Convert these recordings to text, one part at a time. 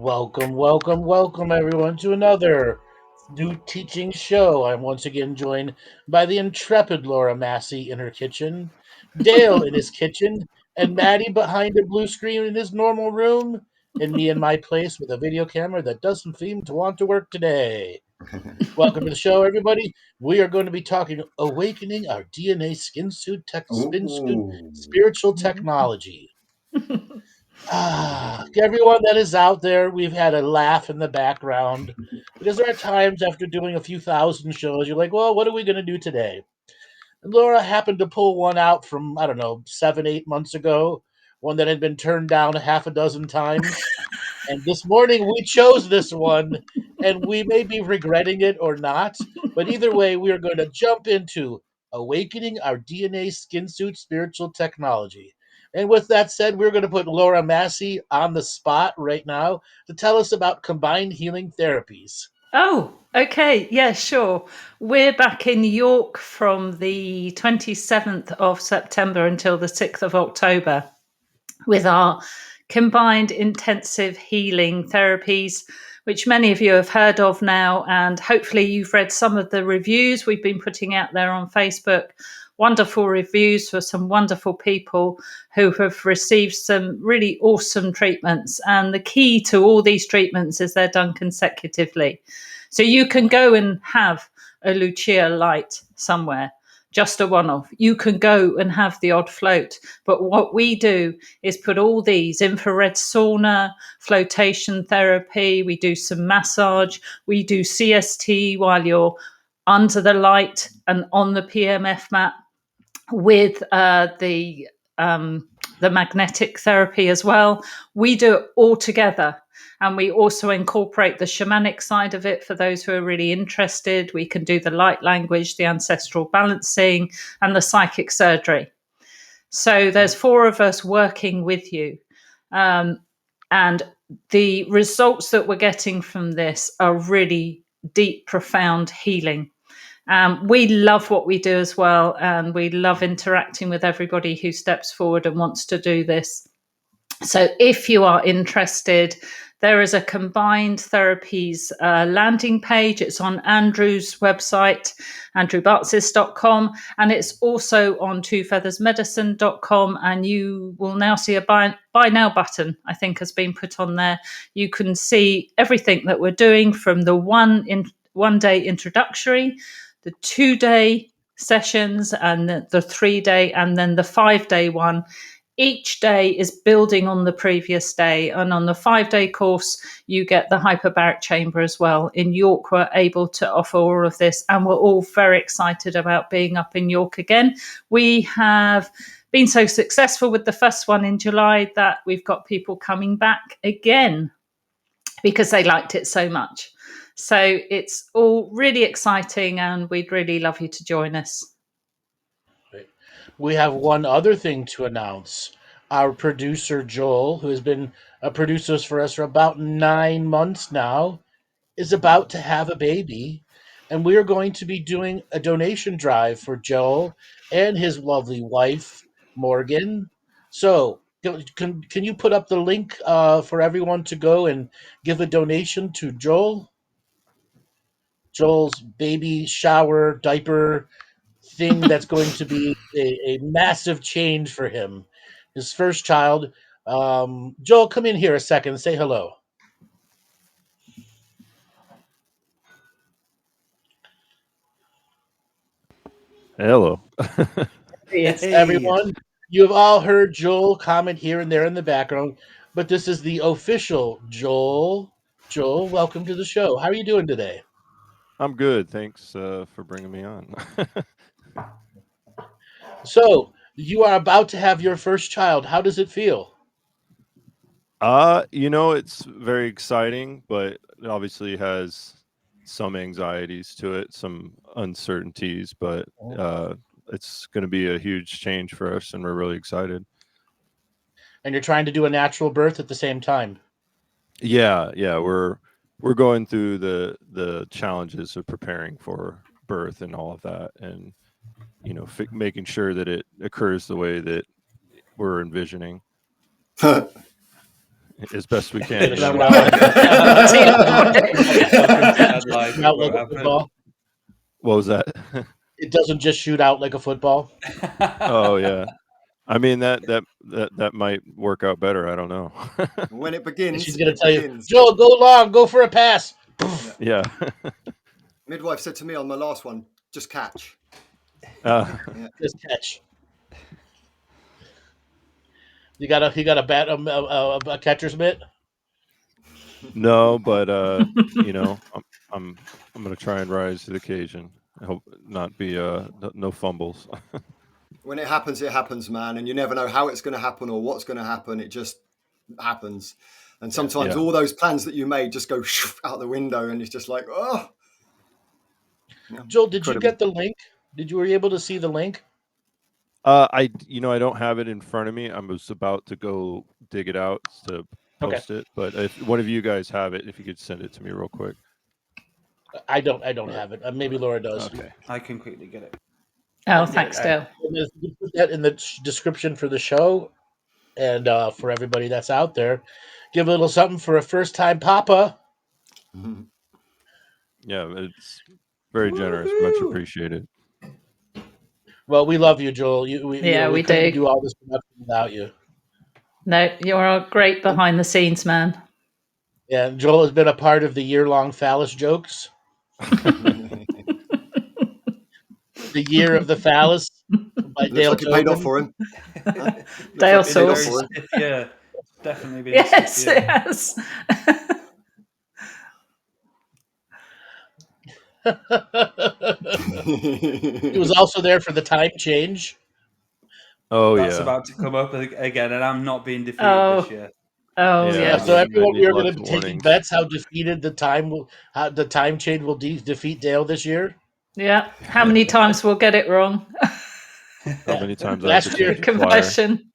Welcome, everyone, to another new teaching show. I'm once again joined by the intrepid Laura Massey in her kitchen, Dale in his kitchen, and Maty behind a blue screen in his normal room, and me in my place with a video camera that doesn't seem to want to work today. Welcome to the show, everybody. We are going to be talking awakening our DNA skinsuit spiritual technology. Everyone that is out there, we've had a laugh in the background because there are times after doing a few thousand shows, you're like, well, what are we going to do today? And Laura happened to pull one out from, I don't know, 7, 8 months ago, one that had been turned down a half a dozen times. And this morning we chose this one, and we may be regretting it or not. But either way, we are going to jump into awakening our DNA skinsuit spiritual technology. And with that said, we're going to put Laura Massey on the spot right now to tell us about combined healing therapies. Oh, okay. Yeah, sure. We're back in New York from the 27th of September until the 6th of October with our combined intensive healing therapies, which many of you have heard of now. And hopefully you've read some of the reviews we've been putting out there on Facebook. Wonderful reviews for some wonderful people who have received some really awesome treatments. And the key to all these treatments is they're done consecutively. So you can go and have a Lucia light somewhere, just a one-off. You can go and have the odd float. But what we do is put all these infrared sauna, flotation therapy, we do some massage, we do CST while you're under the light and on the PMF mat with the the magnetic therapy as well. We do it all together. And we also incorporate the shamanic side of it for those who are really interested. We can do the light language, the ancestral balancing, and the psychic surgery. So there's 4 of us working with you. And the results that we're getting from this are really deep, profound healing. We love what we do as well, and we love interacting with everybody who steps forward and wants to do this. So if you are interested, there is a combined therapies landing page. It's on Andrew's website, andrewbartzis.com, and it's also on twofeathersmedicine.com. And you will now see a buy now button, I think, has been put on there. You can see everything that we're doing, from the one day introductory, the 2-day sessions, and the 3-day, and then the 5-day one. Each day is building on the previous day. And on the 5-day course, you get the hyperbaric chamber as well. In York, we're able to offer all of this, and we're all very excited about being up in York again. We have been so successful with the first one in July that we've got people coming back again because they liked it so much. So it's all really exciting, and we'd really love you to join us. We have one other thing to announce. Our producer, Joel, who has been a producer for us for about 9 months now, is about to have a baby. And we are going to be doing a donation drive for Joel and his lovely wife, Morgan. So, can you put up the link for everyone to go and give a donation to Joel? Joel's baby shower diaper thing that's going to be a massive change for him. His first child. Joel, come in here a second and say hello. Hello. Yes, everyone. You have all heard Joel comment here and there in the background, but this is the official Joel. Joel, welcome to the show. How are you doing today? I'm good. Thanks for bringing me on. So, you are about to have your first child. How does it feel? It's very exciting, but it obviously has some anxieties to it, some uncertainties, but it's going to be a huge change for us, and we're really excited. And you're trying to do a natural birth at the same time. Yeah, we're going through the challenges of preparing for birth and all of that, and making sure that it occurs the way that we're envisioning. As best we can. What was that? It doesn't just shoot out like a football. Oh yeah. I mean that might work out better. I don't know. When it begins, she's gonna tell you, Joel, go long, go for a pass. Yeah. Midwife said to me on my last one, just catch. Just catch. You got a bat, a catcher's mitt? No, but I'm gonna try and rise to the occasion. I hope not be no fumbles. When it happens, man, and you never know how it's going to happen or what's going to happen. It just happens, and sometimes all those plans that you made just go out the window, and it's just like, oh. Joel, did you get the link? Were you able to see the link? I don't have it in front of me. I was about to go dig it out to post it, but if one of you guys have it, if you could send it to me real quick. I don't have it. Maybe Laura does. Okay, I can quickly get it. Oh, thanks, Dale. You put that in the description for the show, and for everybody that's out there, give a little something for a first-time papa. Mm-hmm. Yeah, it's very generous. Much appreciated. Well, we love you, Joel. We couldn't do all this production without you. No, you're great behind the scenes, man. Yeah, Joel has been a part of the year-long phallus jokes. The Year of the Phallus by Dale Tobin. Paid off for him. Dale sauce. Yeah, definitely been. Yes, yes. He was also there for the time change. Oh That's yeah. about to come up again, and I'm not being defeated this year. Oh, Yeah, Yeah, yes. so I everyone, need we are going lots to of be taking warnings. bets how defeated how the time chain will defeat Dale this year. Yeah. How many times we'll get it wrong? How many times I have to Last year, change the flyer? Conversion.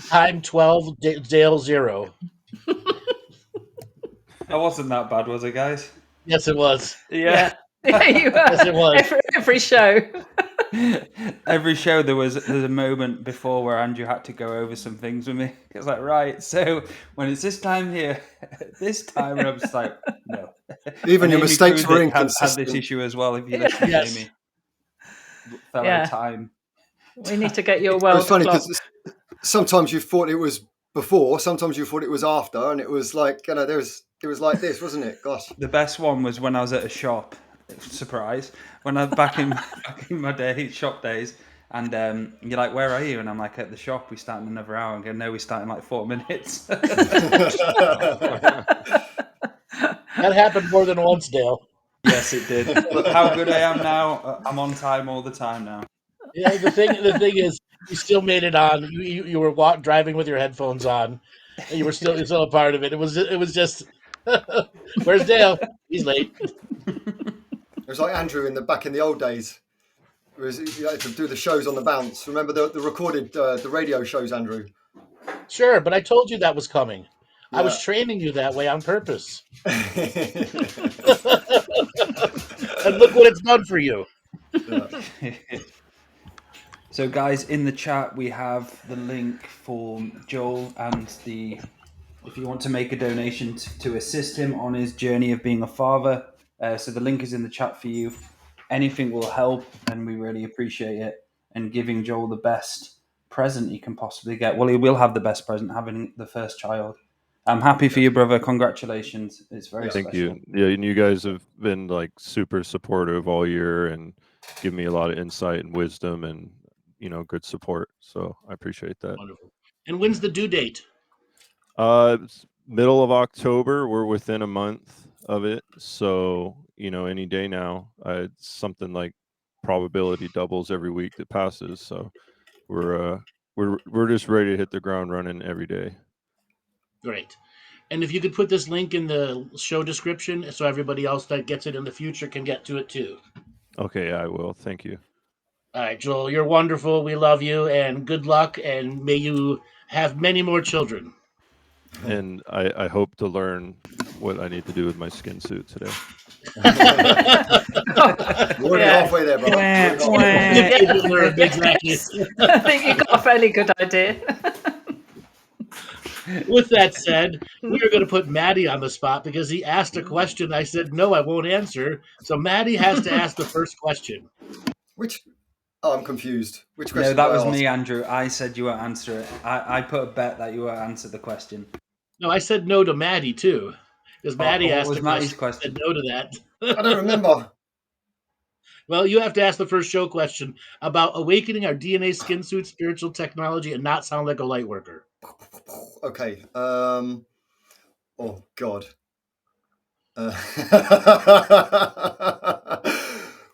time 12, Dale 0. That wasn't that bad, was it, guys? Yes, it was. Yeah. Yeah, you Yes, it was. every show. Every show there's a moment before where Andrew had to go over some things with me. It's like, right, so when it's this time here, this time, and I'm just like, no. Even And your Amy mistakes were Krudek had inconsistent. this issue as well. If you listen Yes. to Amy, fellow Yeah. time. We need to get your It was world funny clock. because sometimes you thought it was before, sometimes you thought it was after, and it was like, it was like this, wasn't it? Gosh. The best one was when I was at a shop. Surprise! When I back in my shop days, and you're like, "Where are you?" And I'm like, "At the shop. We start in another hour." And go, "No, we start in like 4 minutes." That happened more than once, Dale. Yes, it did. But how good I am now! I'm on time all the time now. Yeah, the thing is, you still made it on. You were driving with your headphones on, and you're still a part of it. It was just, where's Dale? He's late. It was like Andrew back in the old days. You had to do the shows on the bounce. Remember the recorded the radio shows, Andrew? Sure, but I told you that was coming. I was Yeah. training you that way on purpose. And look what it's done for you. So, guys, in the chat we have the link for Joel and if you want to make a donation to assist him on his journey of being a father. So the link is in the chat for you. Anything will help, and we really appreciate it. And giving Joel the best present he can possibly get. Well, he will have the best present having the first child. I'm happy for you, brother. Congratulations. It's very special. Thank you. Yeah, and you guys have been like super supportive all year and give me a lot of insight and wisdom and good support. So I appreciate that. Wonderful. And when's the due date? It's middle of October. We're within a month of it, so any day now. It's something like probability doubles every week that passes. So we're just ready to hit the ground running every day. Great. And if you could put this link in the show description so everybody else that gets it in the future can get to it too. Okay, I will. Thank you. All right, Joel, you're wonderful. We love you, and good luck, and may you have many more children. And I hope to learn what I need to do with my skin suit today. You're already halfway there, brother. Exactly. I think you got a fairly good idea. With that said, we are going to put Maty on the spot because he asked a question. I said, no, I won't answer. So Maty has to ask the first question. I'm confused. Which No, question? that was me, Andrew. I said you won't answer it. I put a bet that you won't answer the question. No, I said no to Maty too. Because Maty asked was the Maty's question. I said no to that. I don't remember. Well, you have to ask the first show question about awakening our DNA skin suit spiritual technology and not sound like a light worker. Okay. Oh God.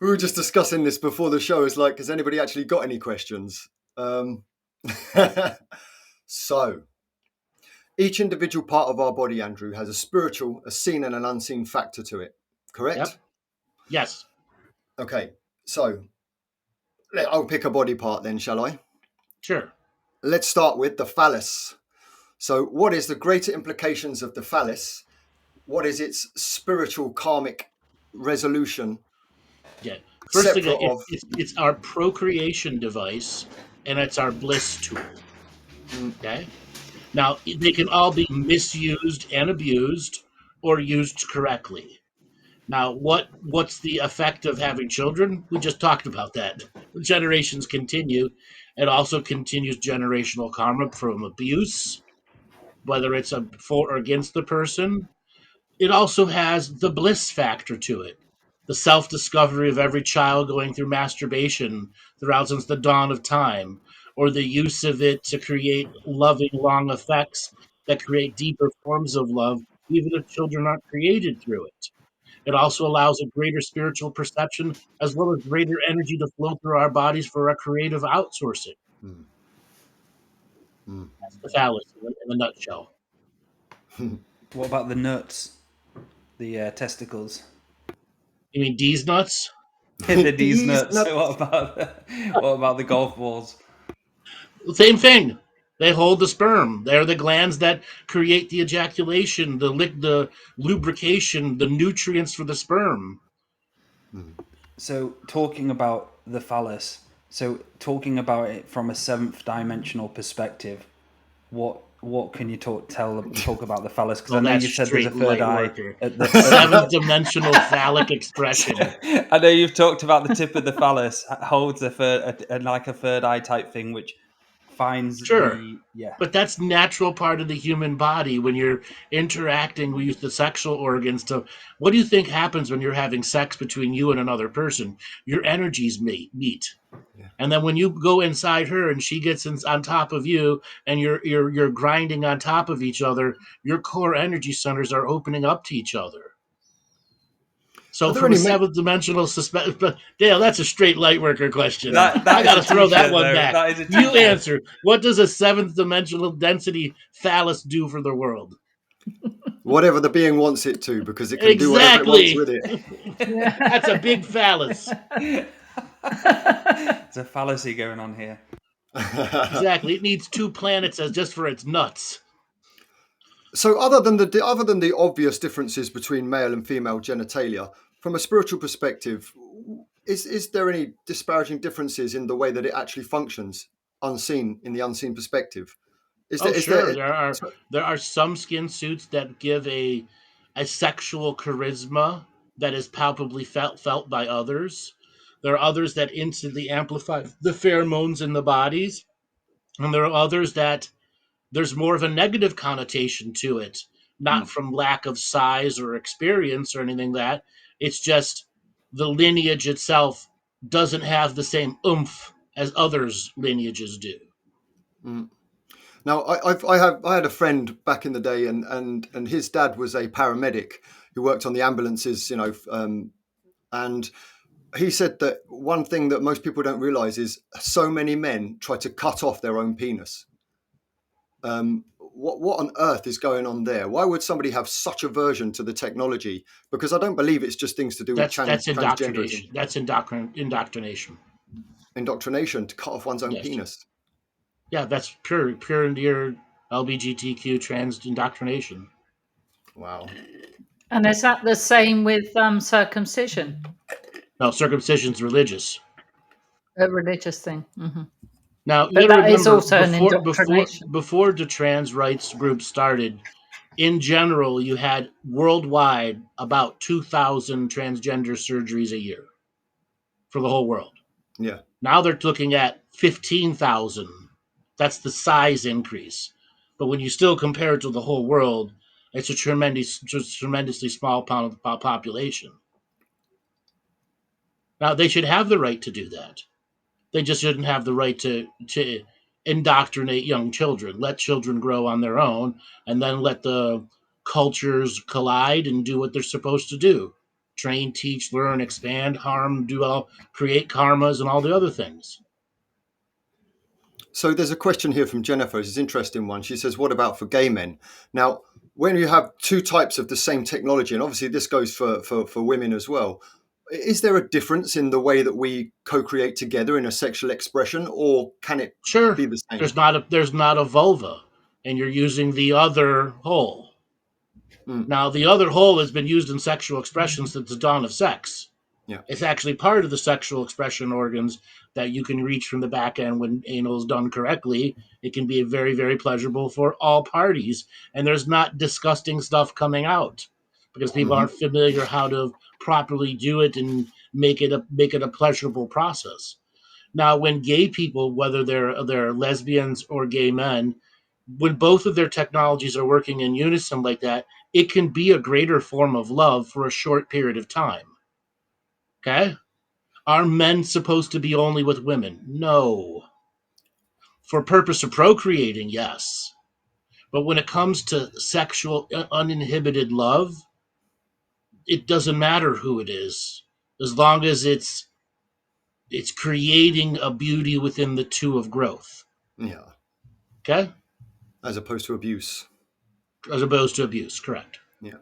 We were just discussing this before the show. It's like, has anybody actually got any questions? So, each individual part of our body, Andrew, has a spiritual, a seen and an unseen factor to it. Correct? Yep. Yes. Okay. So, I'll pick a body part then, shall I? Sure. Let's start with the phallus. So, what is the greater implications of the phallus? What is its spiritual karmic resolution? Yeah. First thing, it's our procreation device, and it's our bliss tool. Okay. Now they can all be misused and abused, or used correctly. Now, what's the effect of having children? We just talked about that. The generations continue. It also continues generational karma from abuse, whether it's for or against the person. It also has the bliss factor to it. The self-discovery of every child going through masturbation throughout since the dawn of time, or the use of it to create loving, long effects that create deeper forms of love, even if children aren't created through it. It also allows a greater spiritual perception as well as greater energy to flow through our bodies for our creative outsourcing. That's the phallus in a nutshell. What about the nuts? The testicles? You mean D's nuts? The D's These nuts. nuts. What about the golf balls? Same thing. They hold the sperm. They're the glands that create the ejaculation, the lubrication, the nutrients for the sperm. So talking about the phallus, talking about it from a seventh dimensional perspective, what can you talk about the phallus? Because I know you said there's a third eye. Seventh dimensional phallic expression. I know you've talked about the tip of the phallus holds a third eye type thing, which finds Sure. But that's natural part of the human body when you're interacting. We use the sexual organs to. What do you think happens when you're having sex between you and another person? Your energies meet. And then when you go inside her and she gets on top of you and you're grinding on top of each other, your core energy centers are opening up to each other. So from a seventh dimensional but Dale, that's a straight lightworker question. I gotta throw that one back. You answer. What does a seventh dimensional density phallus do for the world? Whatever the being wants it to, because it can do whatever it wants with it. That's a big phallus. There's a fallacy going on here. Exactly. It needs 2 planets as just for its nuts. So other than the obvious differences between male and female genitalia, from a spiritual perspective, is there any disparaging differences in the way that it actually functions, in the unseen perspective? There are some skin suits that give a sexual charisma that is palpably felt by others. There are others that instantly amplify the pheromones in the bodies, and there are others that there's more of a negative connotation to it, not from lack of size or experience or anything that. It's just the lineage itself doesn't have the same oomph as others' lineages do. Now, I had a friend back in the day, and his dad was a paramedic who worked on the ambulances, and he said that one thing that most people don't realize is so many men try to cut off their own penis. What on earth is going on there? Why would somebody have such aversion to the technology? Because I don't believe it's just things to do with that's indoctrination. That's indoctrination. Indoctrination to cut off one's own penis. Yeah, that's pure and near LGBTQ trans indoctrination. Wow. And is that the same with circumcision? No, circumcision's religious. A religious thing. Mm-hmm. Now, but that is also an indoctrination. Before the trans rights group started, in general, you had worldwide about 2,000 transgender surgeries a year for the whole world. Yeah. Now they're looking at 15,000. That's the size increase. But when you still compare it to the whole world, it's a tremendously small population. Now, they should have the right to do that. They just shouldn't have the right to indoctrinate young children. Let children grow on their own, and then let the cultures collide and do what they're supposed to do. Train, teach, learn, expand, harm, create karmas, and all the other things. So there's a question here from Jennifer. It's an interesting one. She says, what about for gay men? Now, when you have 2 types of the same technology, and obviously this goes for women as well, is there a difference in the way that we co-create together in a sexual expression, or can it be the same? There's not a vulva, and you're using the other hole. Now, the other hole has been used in sexual expression since the dawn of sex. Yeah. It's actually part of the sexual expression organs that you can reach from the back end when anal is done correctly. It can be very, very pleasurable for all parties, and there's not disgusting stuff coming out because people aren't familiar how to properly do it and make it a pleasurable process. Now, when gay people, whether they're lesbians or gay men, when both of their technologies are working in unison like that, it can be a greater form of love for a short period of time. Okay? Are men supposed to be only with women? No. For purpose of procreating, yes. But when it comes to sexual uninhibited love, it doesn't matter who it is, as long as it's creating a beauty within the two of growth. Yeah. Okay? As opposed to abuse. As opposed to abuse, correct. Yeah.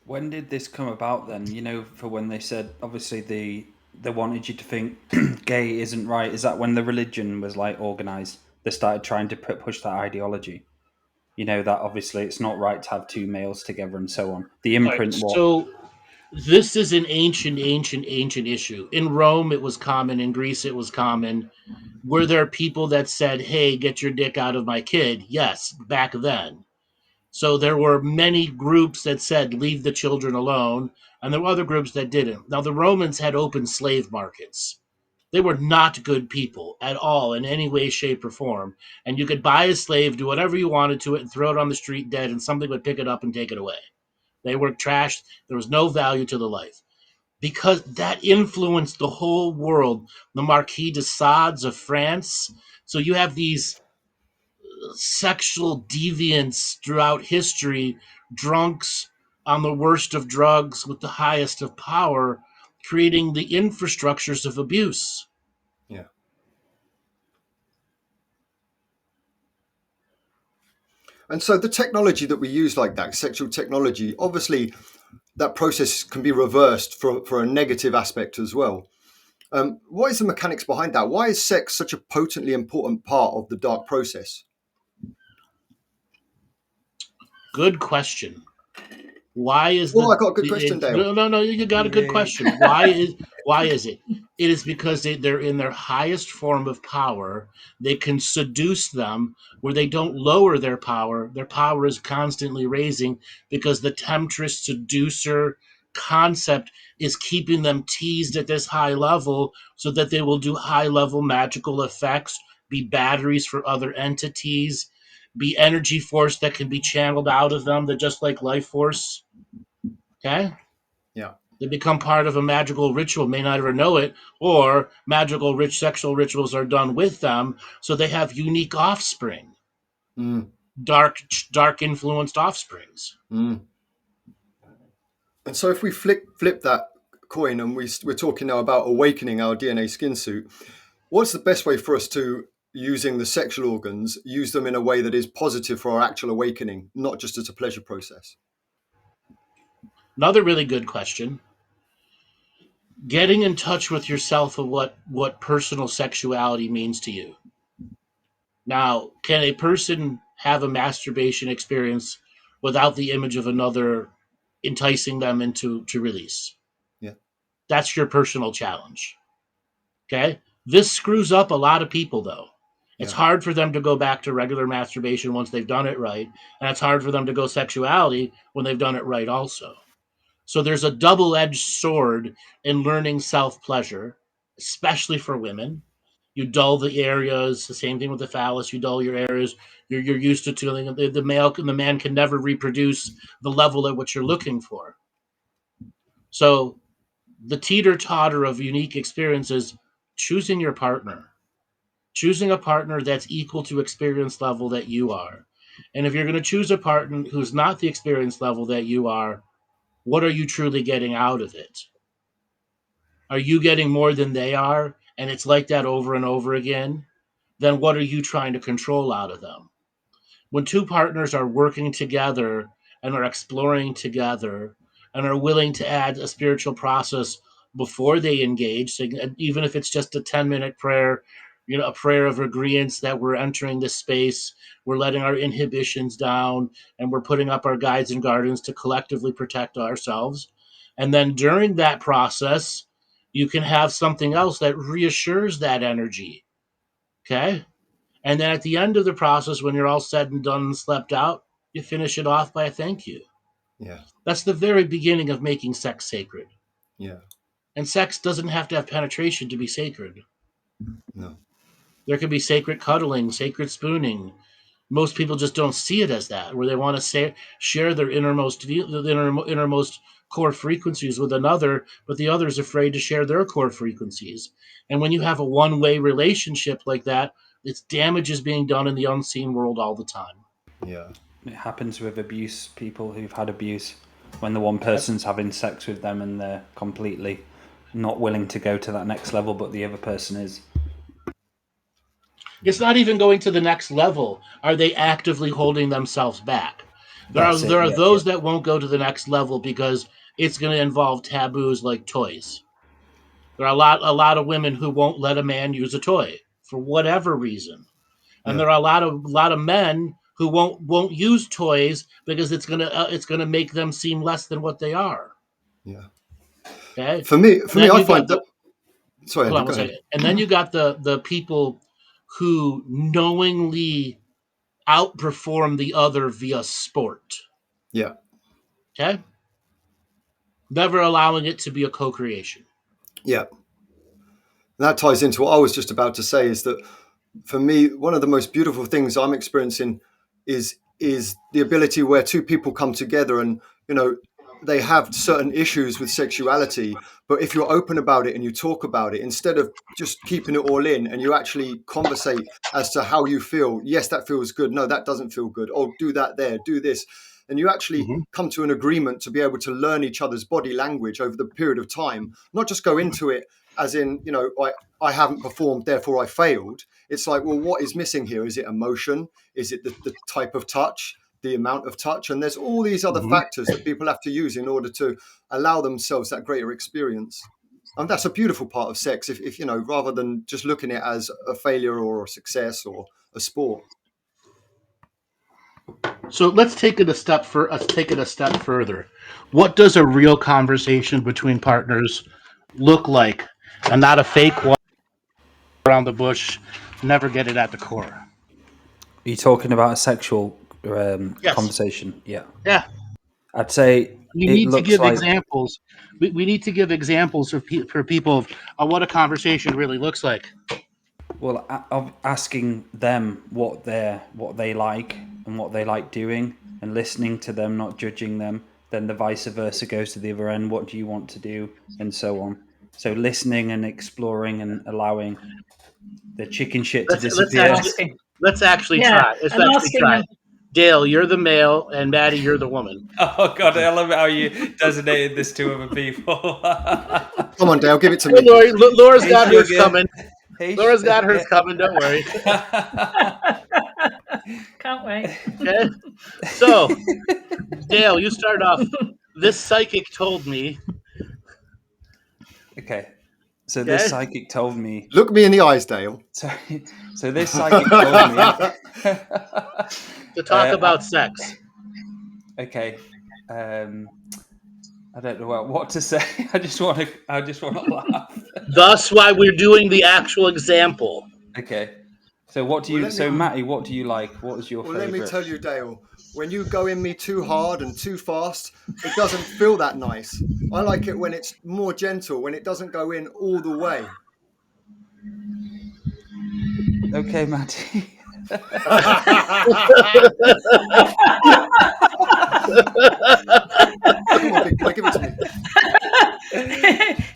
When did this come about then? You know, for when they said, obviously, they wanted you to think gay isn't right. Is that when the religion was like organized? They started trying to push that ideology. You know, that obviously it's not right to have two males together and so on. The All right, imprint, what? so this is an ancient issue. In Rome, it was common. In Greece, it was common. Were there people that said, hey, get your dick out of my kid? Yes, back then. So there were many groups that said, leave the children alone, and there were other groups that didn't. Now, the Romans had open slave markets. They were not good people at all in any way, shape, or form. And you could buy a slave, do whatever you wanted to it, and throw it on the street dead, and somebody would pick it up and take it away. They were trashed. There was no value to the life. Because that influenced the whole world. The Marquis de Sades of France. So you have these sexual deviants throughout history, drunks on the worst of drugs with the highest of power, creating the infrastructures of abuse. Yeah. And so the technology that we use like that, sexual technology, obviously that process can be reversed for a negative aspect as well. What is the mechanics behind that? Why is sex such a potently important part of the dark process? Good question. Why is I got a good question, Dale. No, you got a good question. Why is it? It is because they're in their highest form of power. They can seduce them where they don't lower their power. Their power is constantly raising because the temptress seducer concept is keeping them teased at this high level so that they will do high level magical effects, be batteries for other entities, be energy force that can be channeled out of them, that just like life force. Okay? Yeah. They become part of a magical ritual, may not ever know it, or magical rich sexual rituals are done with them, so they have unique offspring. Dark influenced offsprings. And so if we flip that coin and we're talking now about awakening our DNA skin suit, what's the best way for us to, using the sexual organs, use them in a way that is positive for our actual awakening, not just as a pleasure process? Another really good question. Getting in touch with yourself of what personal sexuality means to you. Now, can a person have a masturbation experience without the image of another enticing them into release? Yeah. That's your personal challenge. Okay? This screws up a lot of people, though. It's hard for them to go back to regular masturbation once they've done it right, and it's hard for them to go sexuality when they've done it right also. So there's a double-edged sword in learning self-pleasure, especially for women. You dull the areas, the same thing with the phallus, you dull your areas, you're used to tuning. The man can never reproduce the level at which you're looking for. So the teeter-totter of unique experiences, choosing your partner. Choosing a partner that's equal to experience level that you are. And if you're going to choose a partner who's not the experience level that you are, what are you truly getting out of it? Are you getting more than they are, and it's like that over and over again? Then what are you trying to control out of them? When two partners are working together and are exploring together and are willing to add a spiritual process before they engage, so even if it's just a 10-minute prayer, a prayer of agreeance that we're entering this space, we're letting our inhibitions down, and we're putting up our guides and guardians to collectively protect ourselves. And then during that process, you can have something else that reassures that energy. Okay? And then at the end of the process, when you're all said and done and slept out, you finish it off by a thank you. Yeah. That's the very beginning of making sex sacred. Yeah. And sex doesn't have to have penetration to be sacred. No. There can be sacred cuddling, sacred spooning. Most people just don't see it as that, where they want to share their innermost core frequencies with another, but the other is afraid to share their core frequencies. And when you have a one-way relationship like that, it's damage is being done in the unseen world all the time. Yeah. It happens with abuse, people who've had abuse, when the one person's having sex with them and they're completely not willing to go to that next level, but the other person is. It's not even going to the next level. Are they actively holding themselves back? There That's are it, those that won't go to the next level because it's going to involve taboos like toys. There are a lot of women who won't let a man use a toy for whatever reason, and there are a lot of men who won't use toys because it's gonna make them seem less than what they are. Yeah. Okay. For me, And then I you got find that. Sorry, hold Andrew, on go one ahead. second. And then you got the people who knowingly outperform the other via sport. Yeah. Okay. Never allowing it to be a co-creation. Yeah. That ties into what I was just about to say, is that for me, one of the most beautiful things I'm experiencing is the ability where two people come together and, you know, they have certain issues with sexuality, but if you're open about it and you talk about it, instead of just keeping it all in, and you actually conversate as to how you feel. Yes, that feels good. No, that doesn't feel good. Oh, do that there, do this. And you actually come to an agreement to be able to learn each other's body language over the period of time, not just go into it as in, you know, I haven't performed, therefore I failed. It's like, well, what is missing here? Is it emotion? Is it the type of touch, the amount of touch? And there's all these other factors that people have to use in order to allow themselves that greater experience. And that's a beautiful part of sex, if you know, rather than just looking at it as a failure or a success or a sport. So let's take it a step further. What does a real conversation between partners look like, and not a fake one around the bush? Never get it at the core. Are you talking about a sexual Yes. conversation? Yeah. Yeah. I'd say We it need to looks give like, examples. We need to give examples for people of what a conversation really looks like. well, of asking them what they like and what they like doing, and listening to them, not judging them. Then the vice versa goes to the other end. What do you want to do, and so on. So listening and exploring and allowing the chicken shit to Let's disappear. actually Yeah, try. Let's and actually asking try. them. Dale, you're the male, and Maddie, you're the woman. Oh God, I love how you designated this to other people. Come on, Dale, give it to Hey, me. Lori, Laura's Hey, got hers sugar. coming. Hey, Laura's got hers coming. Don't worry. Can't wait. Okay. So, Dale, you start off. This psychic told me. Okay, so this Okay. psychic told me. Look me in the eyes, Dale. So this psychic told me To talk about sex. Okay, I don't know what to say. I just want to laugh. Thus, why we're doing the actual example. Okay, so what do you? Well, So Maty, what do you like? What is your Well, favorite? let me tell you, Dale, when you go in me too hard and too fast, it doesn't feel that nice. I like it when it's more gentle, when it doesn't go in all the way. Okay, Maty. Come on, big boy, give it to me.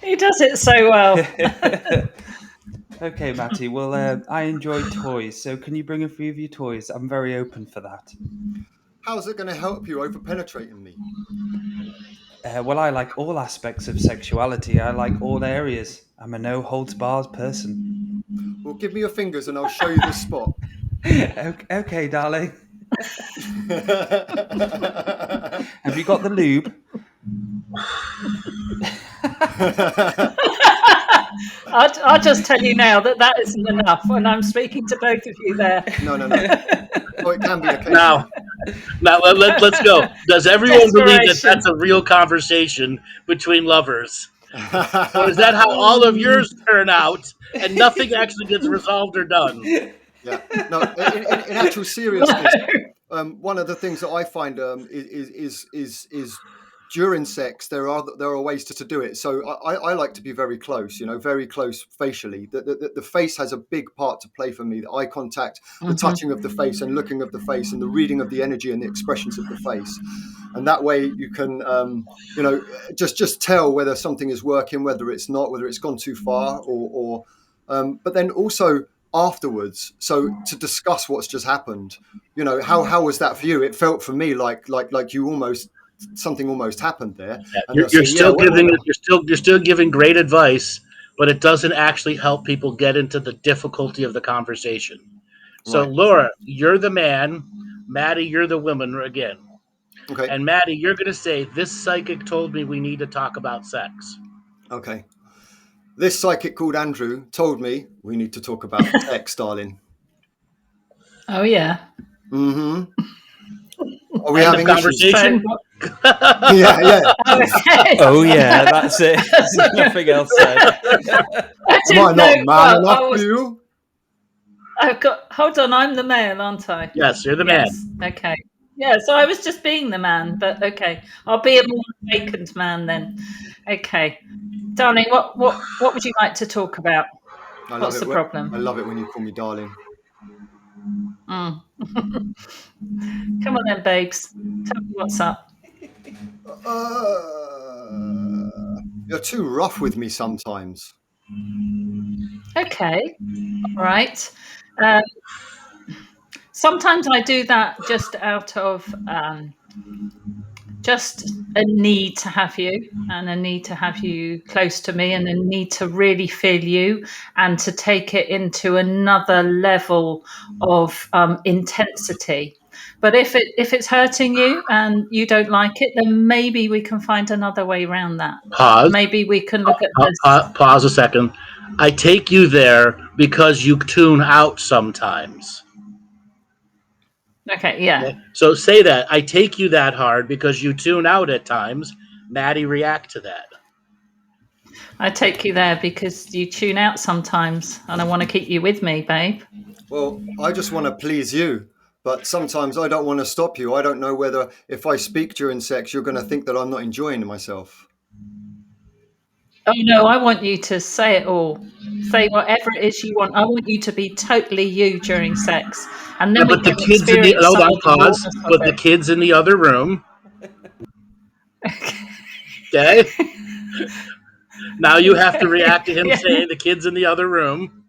He does it so well. Okay, Maty. Well, I enjoy toys, so can you bring a few of your toys? I'm very open for that. How's it going to help you over penetrating me? Well, I like all aspects of sexuality. I like all areas. I'm a no holds barred person. Well, give me your fingers and I'll show you the spot. Okay, darling. Have you got the lube? I'll just tell you now that isn't enough, and I'm speaking to both of you there. No. Oh, it can be occasionally. Now let's go. Does everyone believe that that's a real conversation between lovers? Or is that how all of yours turn out and nothing actually gets resolved or done? Yeah. No, in actual seriousness, one of the things that I find is during sex there are ways to do it. So I like to be very close, very close facially. The face has a big part to play for me. The eye contact, the touching of the face and looking of the face and the reading of the energy and the expressions of the face. And that way you can, just tell whether something is working, whether it's not, whether it's gone too far or but then also afterwards. So to discuss what's just happened, how was that for you? It felt for me like you something almost happened there. Yeah, And they'll you're say, still giving you're still giving great advice, but it doesn't actually help people get into the difficulty of the conversation. So, right. Laura, you're the man. Maddie, you're the woman again. Okay. And Maddie, you're going to say, this psychic told me we need to talk about sex. Okay. This psychic called Andrew told me we need to talk about sex, darling. Oh, yeah. Mm-hmm. Are we End having of issues? conversation? Yeah. Okay. Oh yeah, that's it. There's nothing else said. Am I not man enough for you? Hold on, I'm the male, aren't I? Yes, you're the man. Okay. Yeah, so I was just being the man, but okay. I'll be a more vacant man then. Okay. Darling, what would you like to talk about? What's the problem? I love it when you call me darling. Mm. Come on then, babes. Tell me what's up. You're too rough with me sometimes. Okay. All right. Sometimes I do that just out of just a need to have you and a need to have you close to me and a need to really feel you and to take it into another level of intensity. But if it's hurting you and you don't like it, then maybe we can find another way around that. Pause. Maybe we can look at this. Pause a second. I take you there because you tune out sometimes. Okay, yeah. Okay? So say that. I take you that hard because you tune out at times. Maddie, react to that. I take you there because you tune out sometimes and I want to keep you with me, babe. Well, I just want to please you. But sometimes I don't want to stop you. I don't know whether if I speak during sex, you're going to think that I'm not enjoying myself. Oh, no, I want you to say it all. Say whatever it is you want. I want you to be totally you during sex. And then but the kids in the the kids in the other room. Okay. Now you have to react to him saying the kids in the other room.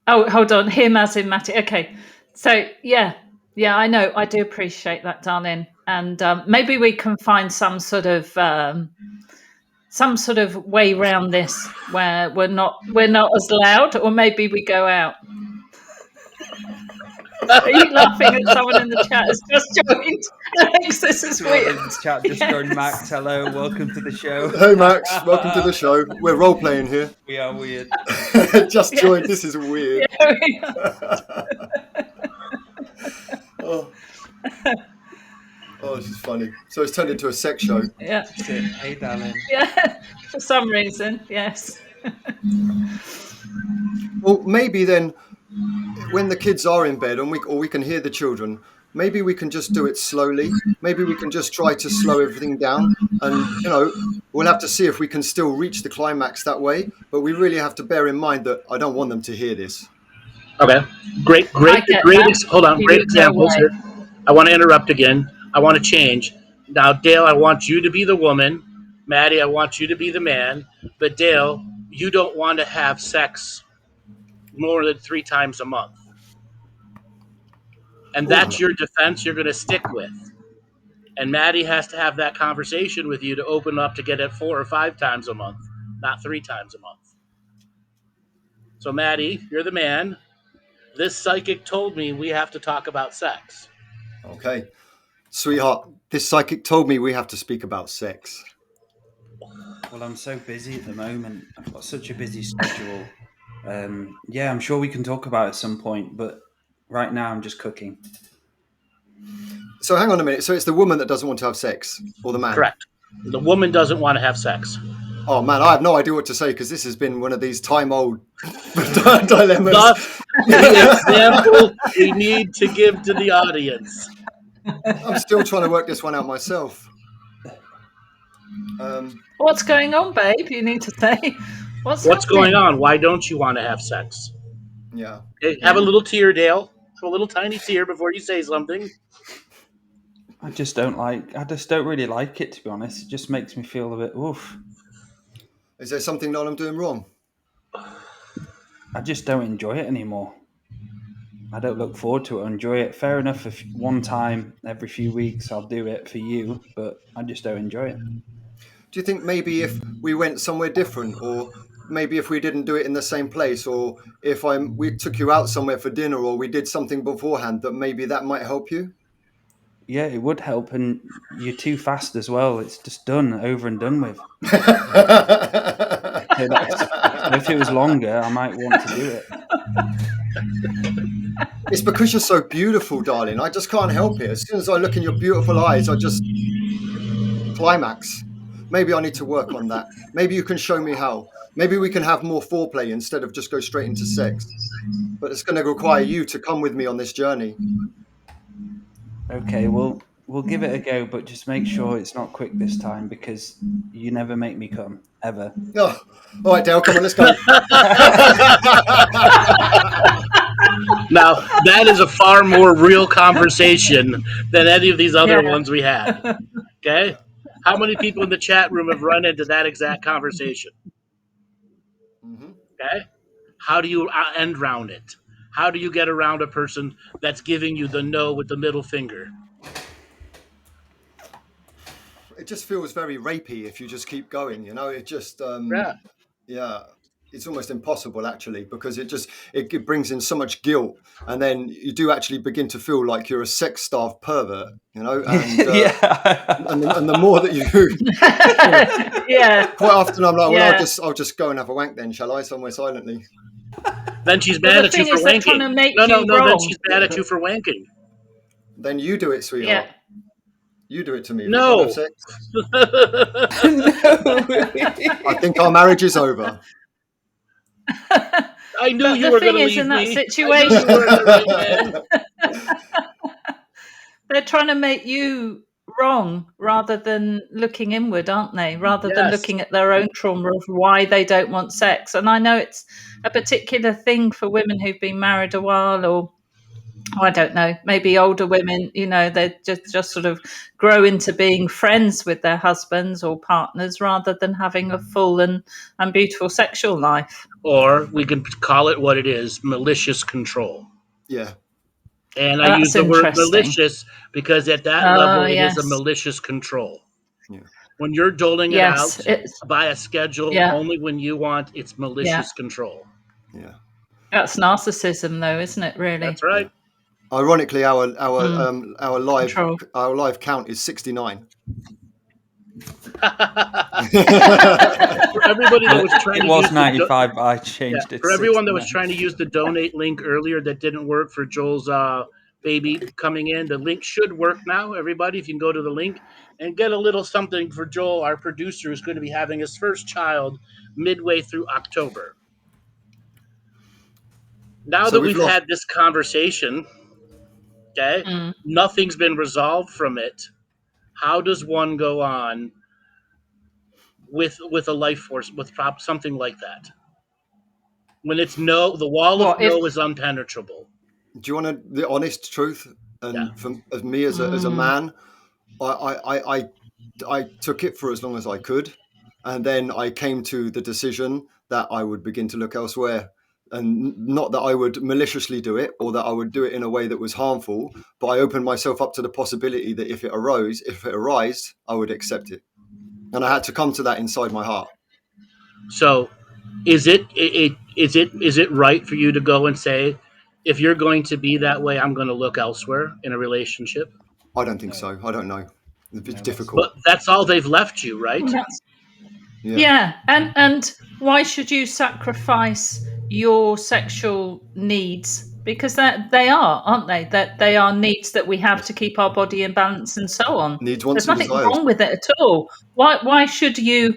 Oh, hold on. Him as in Maty. Okay. So, yeah, I know. I do appreciate that, darling. And maybe we can find some sort of way around this where we're not as loud, or maybe we go out. Are you laughing at someone in the chat has just joined? Alex, this is weird. In the chat just joined Max. Hello, welcome to the show. Hey Max, welcome to the show. We're role playing here. We are weird. Just joined. This is weird. Yeah, we are. Oh, this is funny. So it's turned into a sex show. Yeah. Hey, darling. Yeah, for some reason, yes. Well, maybe then, when the kids are in bed, and we can hear the children, maybe we can just do it slowly. Maybe we can just try to slow everything down, and we'll have to see if we can still reach the climax that way. But we really have to bear in mind that I don't want them to hear this. Okay, great. Hold on, great examples here. I want to interrupt again. I want to change. Now, Dale, I want you to be the woman. Maddie, I want you to be the man. But Dale, you don't want to have sex more than 3 times a month. And that's your defense you're going to stick with. And Maddie has to have that conversation with you to open up to get it 4 or 5 times a month, not 3 times a month. So, Maddie, you're the man. This psychic told me we have to talk about sex. Okay. Sweetheart, this psychic told me we have to speak about sex. Well, I'm so busy at the moment. I've got such a busy schedule. Yeah, I'm sure we can talk about it at some point, but right now I'm just cooking. So hang on a minute. So it's the woman that doesn't want to have sex, or the man? Correct. The woman doesn't want to have sex. Oh man, I have no idea what to say because this has been one of these time-old dilemmas. The example we need to give to the audience. I'm still trying to work this one out myself. What's going on, babe? You need to say. What's going on? Why don't you want to have sex? Yeah. Okay, have a little tear, Dale. Have a little tiny tear before you say something. I just don't really like it, to be honest. It just makes me feel a bit oof. Is there something that I'm doing wrong? I just don't enjoy it anymore. I don't look forward to it or enjoy it. Fair enough, if one time every few weeks I'll do it for you, but I just don't enjoy it. Do you think maybe if we went somewhere different, or maybe if we didn't do it in the same place, or if we took you out somewhere for dinner, or we did something beforehand, that maybe that might help you? Yeah, it would help, and you're too fast as well. It's just done, over and done with. So if it was longer, I might want to do it. It's because you're so beautiful, darling. I just can't help it. As soon as I look in your beautiful eyes, I just climax. Maybe I need to work on that. Maybe you can show me how. Maybe we can have more foreplay instead of just go straight into sex. But it's going to require you to come with me on this journey. Okay, well, we'll give it a go, but just make sure it's not quick this time, because you never make me come, ever. Oh, all right, Dale, come on, let's go. Now, that is a far more real conversation than any of these other ones we had. Okay? How many people in the chat room have run into that exact conversation? Mm-hmm. Okay? How do you end round it? How do you get around a person that's giving you the no with the middle finger? It just feels very rapey if you just keep going, you know? It just, yeah, it's almost impossible actually, because it brings in so much guilt, and then you do actually begin to feel like you're a sex-starved pervert, you know? And, and the more that you quite often I'm like, well, I'll just go and have a wank then, shall I, somewhere silently? Then she's mad at you for wanking. No, then she's mad at you for wanking. Then you do it, sweetheart. Yeah. You do it to me. No. Have sex. I think our marriage is over. I knew you were going to leave me. In that situation, they're trying to make you wrong rather than looking inward, aren't they? Rather than looking at their own trauma of why they don't want sex. And I know it's a particular thing for women who've been married a while, or I don't know, maybe older women, you know, they just sort of grow into being friends with their husbands or partners rather than having a full and beautiful sexual life. Or we can call it what it is, malicious control. Yeah. And I use the word malicious because at that level, it is a malicious control. Yeah. When you're doling it out by a schedule only when you want, it's malicious control. Yeah. That's narcissism, though, isn't it, really? That's right. Yeah. Ironically, our live count is 69. For everybody that was trying it was 95, but I changed it. For everyone that was trying to use the donate link earlier that didn't work for Joel's baby coming in, the link should work now. Everybody, if you can go to the link and get a little something for Joel, our producer, who's going to be having his first child midway through October. Now that we've had this conversation, nothing's been resolved from it. How does one go on with a life force, with something like that? When it's no, the wall of no is impenetrable. Do you want the honest truth? And as me as a man, I took it for as long as I could, and then I came to the decision that I would begin to look elsewhere. And not that I would maliciously do it or that I would do it in a way that was harmful, but I opened myself up to the possibility that if it arose, I would accept it. And I had to come to that inside my heart. So is it right for you to go and say, if you're going to be that way, I'm going to look elsewhere in a relationship? I don't think so. I don't know. It's difficult. But that's all they've left you, right? Yeah. And why should you sacrifice your sexual needs? Because they are, aren't they? That they are needs that we have to keep our body in balance and so on. Needs, wants, There's nothing wrong with it at all. Why should you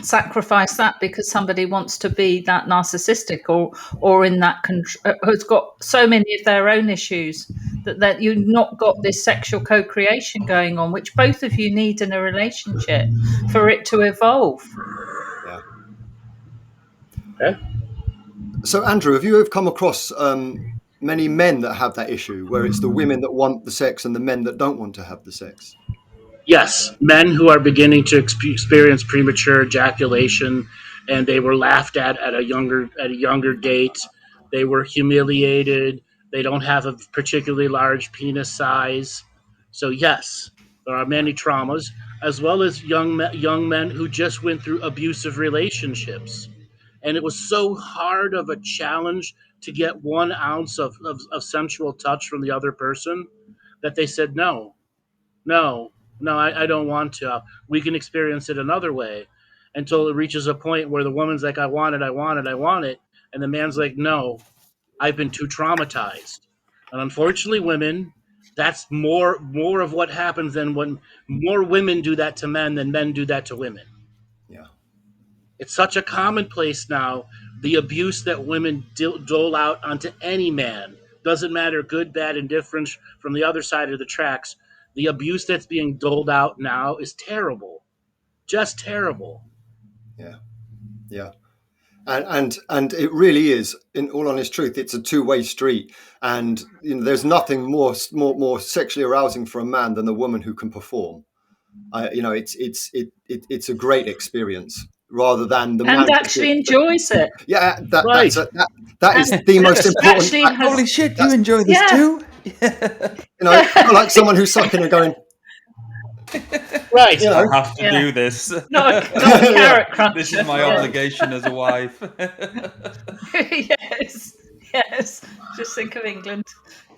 sacrifice that because somebody wants to be that narcissistic or in that has got so many of their own issues that you've not got this sexual co-creation going on, which both of you need in a relationship for it to evolve. Yeah. Okay. So, Andrew, have you come across many men that have that issue, where it's the women that want the sex and the men that don't want to have the sex? Yes, men who are beginning to experience premature ejaculation, and they were laughed at a younger date. They were humiliated. They don't have a particularly large penis size. So yes, there are many traumas, as well as young men who just went through abusive relationships, and it was so hard of a challenge to get 1 ounce of sensual touch from the other person that they said no, no, no, I don't want to. We can experience it another way, until it reaches a point where the woman's like, I want it, I want it, I want it. And the man's like, no, I've been too traumatized. And unfortunately, women, that's more of what happens than when more women do that to men than men do that to women. Yeah. It's such a commonplace now, the abuse that women dole out onto any man. Doesn't matter, good, bad, indifferent, from the other side of the tracks. The abuse that's being doled out now is terrible. Just terrible. Yeah. Yeah. And it really is, in all honest truth, it's a two-way street. And there's nothing more sexually arousing for a man than a woman who can perform. It's a great experience, rather than the man and actually enjoys it. Yeah, Right. that is the most important. Actually fact. has- Holy shit, you enjoy this too? Not like someone who's sucking and going, Right. I have to do this. not a carrot cruncher. This is my obligation as a wife. yes. Just think of England.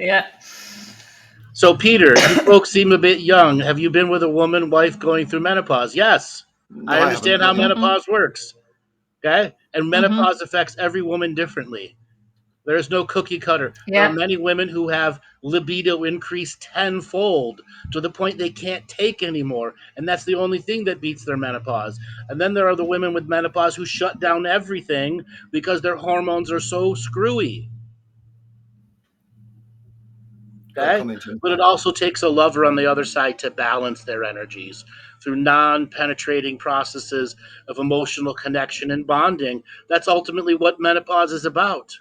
Yeah. So, Peter, you folks seem a bit young. Have you been with a wife going through menopause? Yes. No, I understand how haven't. menopause works. Okay? And menopause affects every woman differently. There is no cookie cutter. There Yeah. are many women who have libido increased tenfold to the point they can't take anymore. And that's the only thing that beats their menopause. And then there are the women with menopause who shut down everything because their hormones are so screwy. Okay? But it also takes a lover on the other side to balance their energies through non-penetrating processes of emotional connection and bonding. That's ultimately what menopause is about.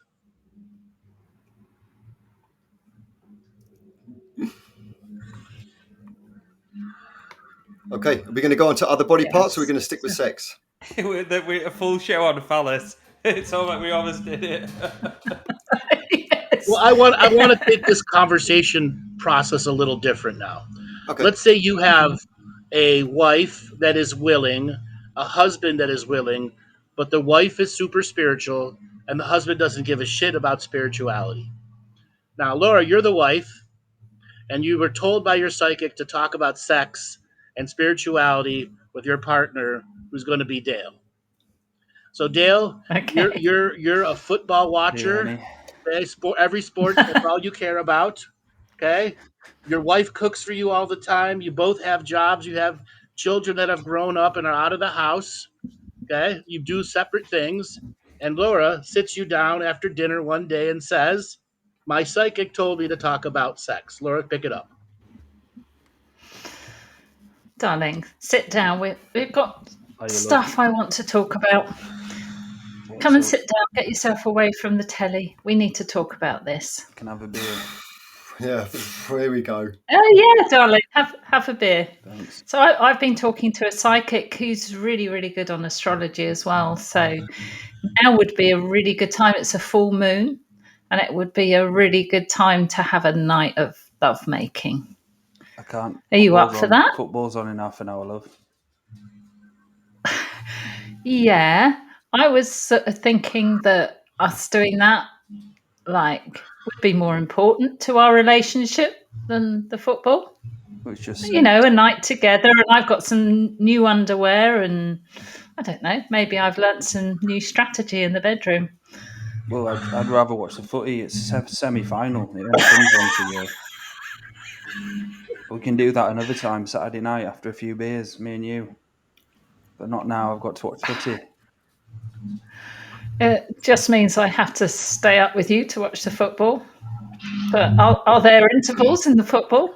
Okay, are we going to go on to other body parts, or are we going to stick with sex? We're a full show on phallus. It's all like we almost did it. Yes. Well, I want to take this conversation process a little different now. Okay. Let's say you have a wife that is willing, a husband that is willing, but the wife is super spiritual and the husband doesn't give a shit about spirituality. Now, Laura, you're the wife, and you were told by your psychic to talk about sex and spirituality with your partner, who's going to be Dale. So, Dale, Okay. you're a football watcher. Okay? Every sport, that's all you care about. Okay, your wife cooks for you all the time. You both have jobs. You have children that have grown up and are out of the house. Okay, you do separate things. And Laura sits you down after dinner one day and says, "My psychic told me to talk about sex." Laura, pick it up. Darling, sit down. We've got stuff I want to talk about. Come and sit down. Get yourself away from the telly. We need to talk about this. Can I have a beer? Yeah, here we go. Oh yeah, darling. Have a beer. Thanks. So I've been talking to a psychic who's really, really good on astrology as well. So now would be a really good time. It's a full moon, and it would be a really good time to have a night of lovemaking. I can't. Are you up for that? Football's on in half an hour, love. Yeah, I was sort of thinking that us doing that, would be more important to our relationship than the football. It's just, a night together, and I've got some new underwear, and I don't know, maybe I've learnt some new strategy in the bedroom. Well, I'd rather watch the footy. It's a semi-final. It only comes once a year. We can do that another time, Saturday night after a few beers, me and you. But not now. I've got to watch footy. It just means I have to stay up with you to watch the football. But are there intervals in the football?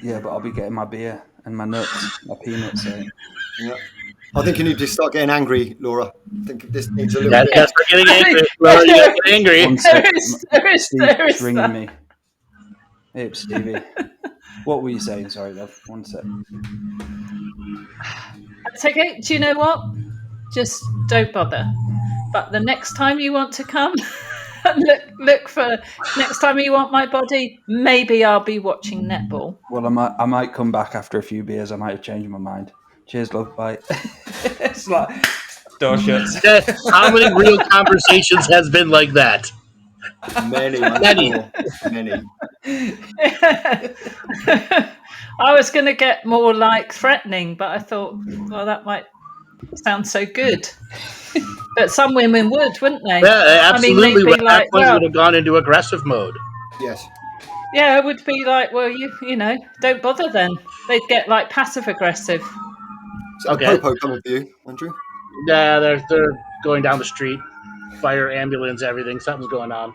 Yeah, but I'll be getting my beer and my nuts, my peanuts. So. Yeah. I think you need to start getting angry, Laura. I think this needs a little bit. That's for getting angry. Laura, you get angry. One sec. There is ringing me. Hey, Stevie. What were you saying? Sorry, love. One sec. It's okay. Do you know what? just don't bother. But the next time you want to come, look for next time you want my body, maybe I'll be watching netball. Well, I might come back after a few beers. I might have changed my mind. Cheers, love. Bye. It's like door shuts. How many real conversations has been like that? Many, I'm Many. sure. Many. I was going to get more like threatening, but I thought, well, that might sound so good. But some women would, wouldn't they? Yeah, absolutely. they'd be like, would well, have gone into aggressive mode. Yes. yeah, it would be like, well, you know, don't bother then. They'd get like passive aggressive. So Okay. Popo coming for you, Andrew? Yeah, they're going down the street. Fire, ambulance, everything. Something's going on.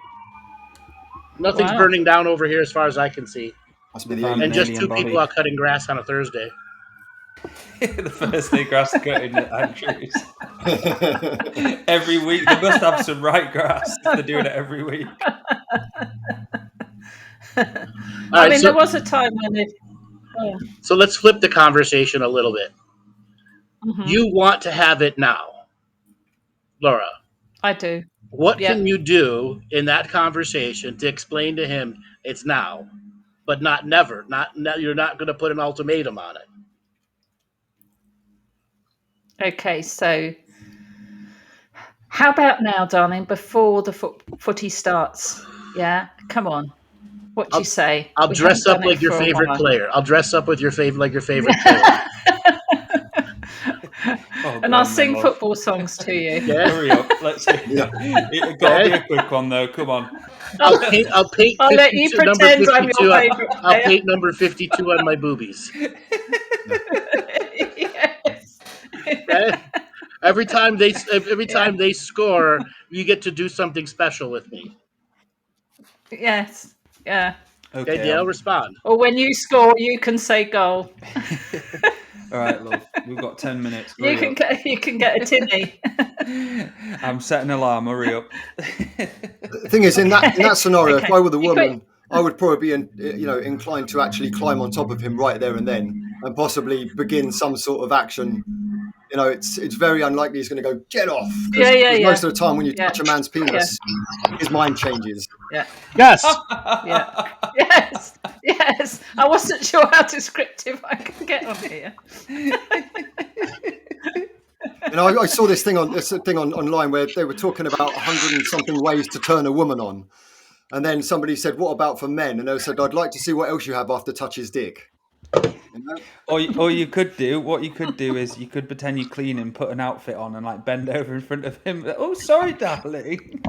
Nothing's Wow. burning down over here as far as I can see. Must be They the found And an just alien 2 body. people out cutting grass on a Thursday. The first day grass cutting at Andrews. Every week. They must have some right grass if they're doing it every week. I mean, there was a time when it. Oh. So let's flip the conversation a little bit. Mhm. You want to have it now, Laura. I do. What Yeah. can you do in that conversation to explain to him it's now, but not never? You're not going to put an ultimatum on it. Okay, so how about now, darling, before the footy starts? Yeah, come on. What do you say? I'll We dress haven't up done like it your for a favorite while. player. I'll dress up with your favorite player. And I'll sing football songs to you. Yeah. Hurry up. Let's see. It's got to be a quick one, though. Come on. I'll paint I'll let you 52 number pretend I'm 52 your on- favourite I'll player. paint number 52 on my boobies. Yes. Okay? Every time they score, you get to do something special with me. Yes. Yeah. Okay, Okay. they'll respond. Or when you score, you can say goal. All right, love. We've got 10 minutes. You Hurry can get a tinny. up. I'm setting an alarm. Hurry up. The thing is, in that scenario, Okay. if I were the You woman, I would probably be inclined to actually climb on top of him right there and then, and possibly begin some sort of action. You know, it's very unlikely he's going to go get off. Yeah. Most of the time, when you Yeah. touch a man's penis, his mind changes. Yeah. Yes. Yeah. Yes. I wasn't sure how descriptive I could get on here. You know, I saw this thing online where they were talking about 100 and something ways to turn a woman on, and then somebody said, "What about for men?" And they said, "I'd like to see what else you have after touch his dick." You know? Or you could do what you could do is you could pretend you clean and put an outfit on and like bend over in front of him. Oh, sorry, darling.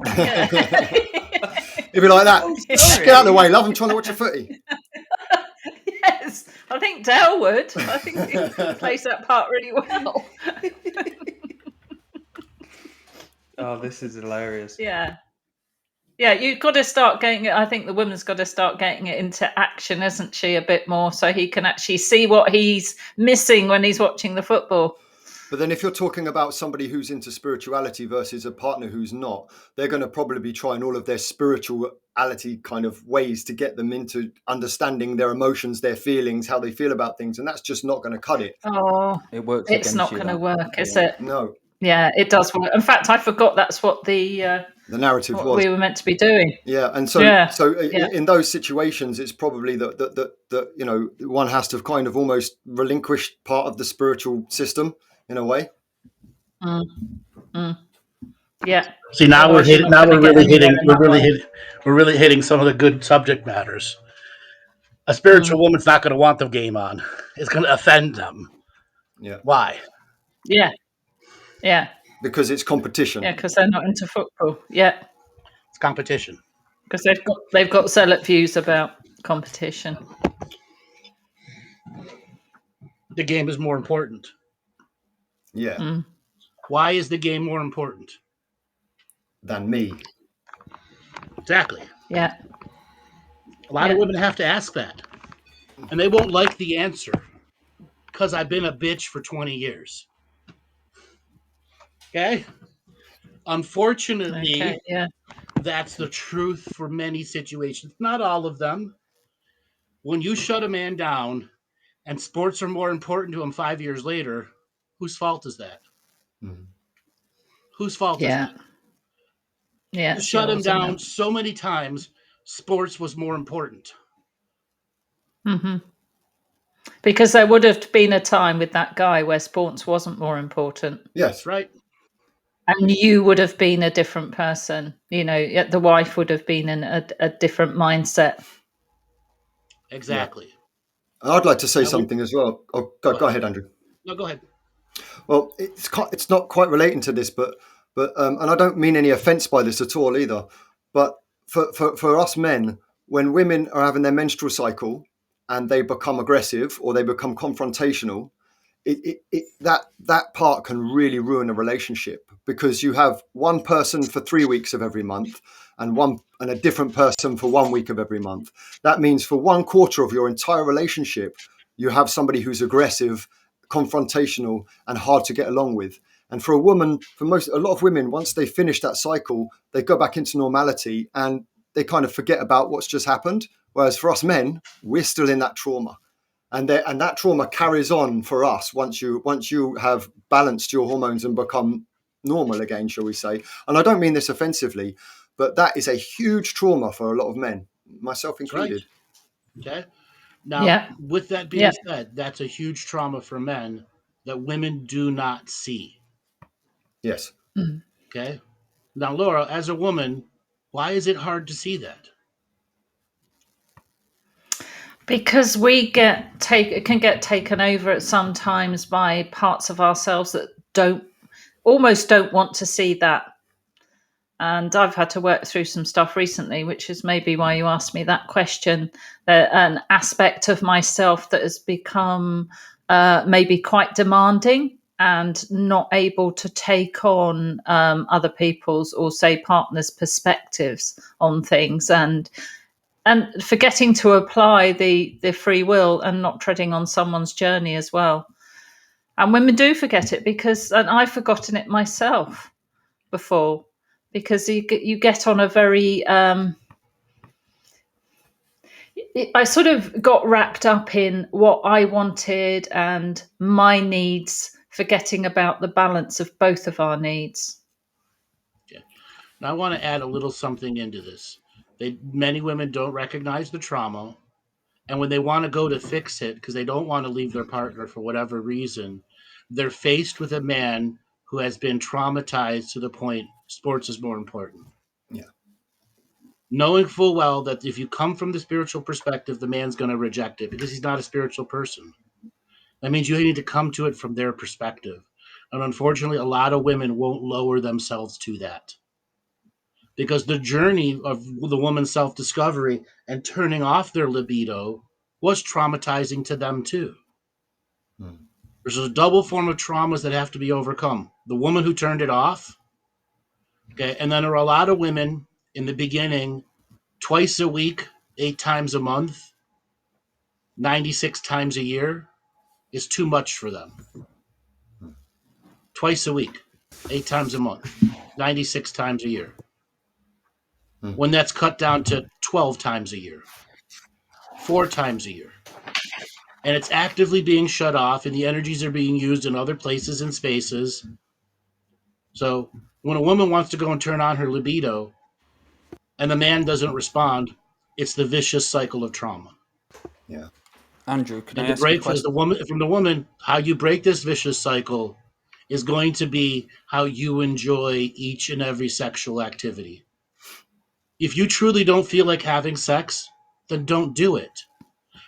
He'd be like that. sorry. Get out of the way, love. I'm trying to watch a footy. Yes. I think Dale would. I think he plays that part really well. Oh, this is hilarious. Yeah. Yeah, you've got to start getting it. I think the woman's got to start getting it into action, isn't she, a bit more, so he can actually see what he's missing when he's watching the football. But then if you're talking about somebody who's into spirituality versus a partner who's not, they're going to probably be trying all of their spirituality kind of ways to get them into understanding their emotions, their feelings, how they feel about things. And that's just not going to cut it. Oh, It works. it's against not you, going to that. work, is it? No, Yeah, it does work. In fact, I forgot that's what the narrative what was. we were meant to be doing. Yeah, and so Yeah. in those situations, it's probably that you know, one has to kind of almost relinquish part of the spiritual system in a way. Yeah. See, now Otherwise you're not gonna get anywhere in that way. we're really hitting some of the good subject matters. A spiritual woman's not going to want the game on. It's going to offend them. Yeah, Why? Yeah. Yeah. because it's competition. Yeah, because they're not into football. Yeah. It's competition. Because they've got zealot views about competition. The game is more important. Yeah, Why is the game more important? than me. Exactly. Yeah. A lot of women have to ask that. And they won't like the answer because I've been a bitch for 20 years. Okay? Unfortunately, Okay. Yeah. that's the truth for many situations. Not all of them. When you shut a man down and sports are more important to him 5 years later, whose fault is that? Mhm. Whose fault is Yeah. that? Yeah. You It's shut him yours, isn't down it? so many times. Sports was more important. Mm-hmm. Because there would have been a time with that guy where sports wasn't more important. Yes. That's right. And you would have been a different person. You know, the wife would have been in a different mindset. Exactly. Yeah. I'd like to say And something as well. Oh, go ahead, Andrew. No, go ahead. Well, it's not quite relating to this, but and I don't mean any offence by this at all either. But for us men, when women are having their menstrual cycle and they become aggressive or they become confrontational, that part can really ruin a relationship, because you have one person for 3 weeks of every month and a different person for 1 week of every month. That means for 1/4 of your entire relationship, you have somebody who's aggressive, confrontational, and hard to get along with. And for a woman, a lot of women, once they finish that cycle, they go back into normality and they kind of forget about what's just happened. Whereas for us men, we're still in that trauma. And that trauma carries on for us once you have balanced your hormones and become normal again, shall we say. And I don't mean this offensively, but that is a huge trauma for a lot of men, myself That's right. included. Okay. Now, Yeah. with that being said, that's a huge trauma for men that women do not see. Yes. Okay. Now, Laura, as a woman, why is it hard to see that? Because we can get taken over at sometimes by parts of ourselves that almost don't want to see that. And I've had to work through some stuff recently, which is maybe why you asked me that question. An aspect of myself that has become maybe quite demanding and not able to take on other people's, or say partners' perspectives on things, and forgetting to apply the free will and not treading on someone's journey as well. And women do forget it, and I've forgotten it myself before, because you get on a very I sort of got wrapped up in what I wanted and my needs, forgetting about the balance of both of our needs. Okay. Now, I want to add a little something into this. Many women don't recognize the trauma, and when they want to go to fix it because they don't want to leave their partner for whatever reason, they're faced with a man who has been traumatized to the point sports is more important. Yeah. Knowing full well that if you come from the spiritual perspective, the man's going to reject it because he's not a spiritual person. That means you need to come to it from their perspective. And unfortunately, a lot of women won't lower themselves to that, because the journey of the woman's self-discovery and turning off their libido was traumatizing to them too. There's a double form of traumas that have to be overcome. The woman who turned it off, okay, and then there are a lot of women in the beginning, twice a week, 8 times a month, 96 times a year is too much for them. Twice a week, 8 times a month, 96 times a year. When that's cut down to 12 times a year, 4 times a year. And it's actively being shut off, and the energies are being used in other places and spaces. So when a woman wants to go and turn on her libido and the man doesn't respond, it's the vicious cycle of trauma. Yeah. Andrew, can I And to ask you a break from question? the woman, how you break this vicious cycle is going to be how you enjoy each and every sexual activity. If you truly don't feel like having sex, then don't do it.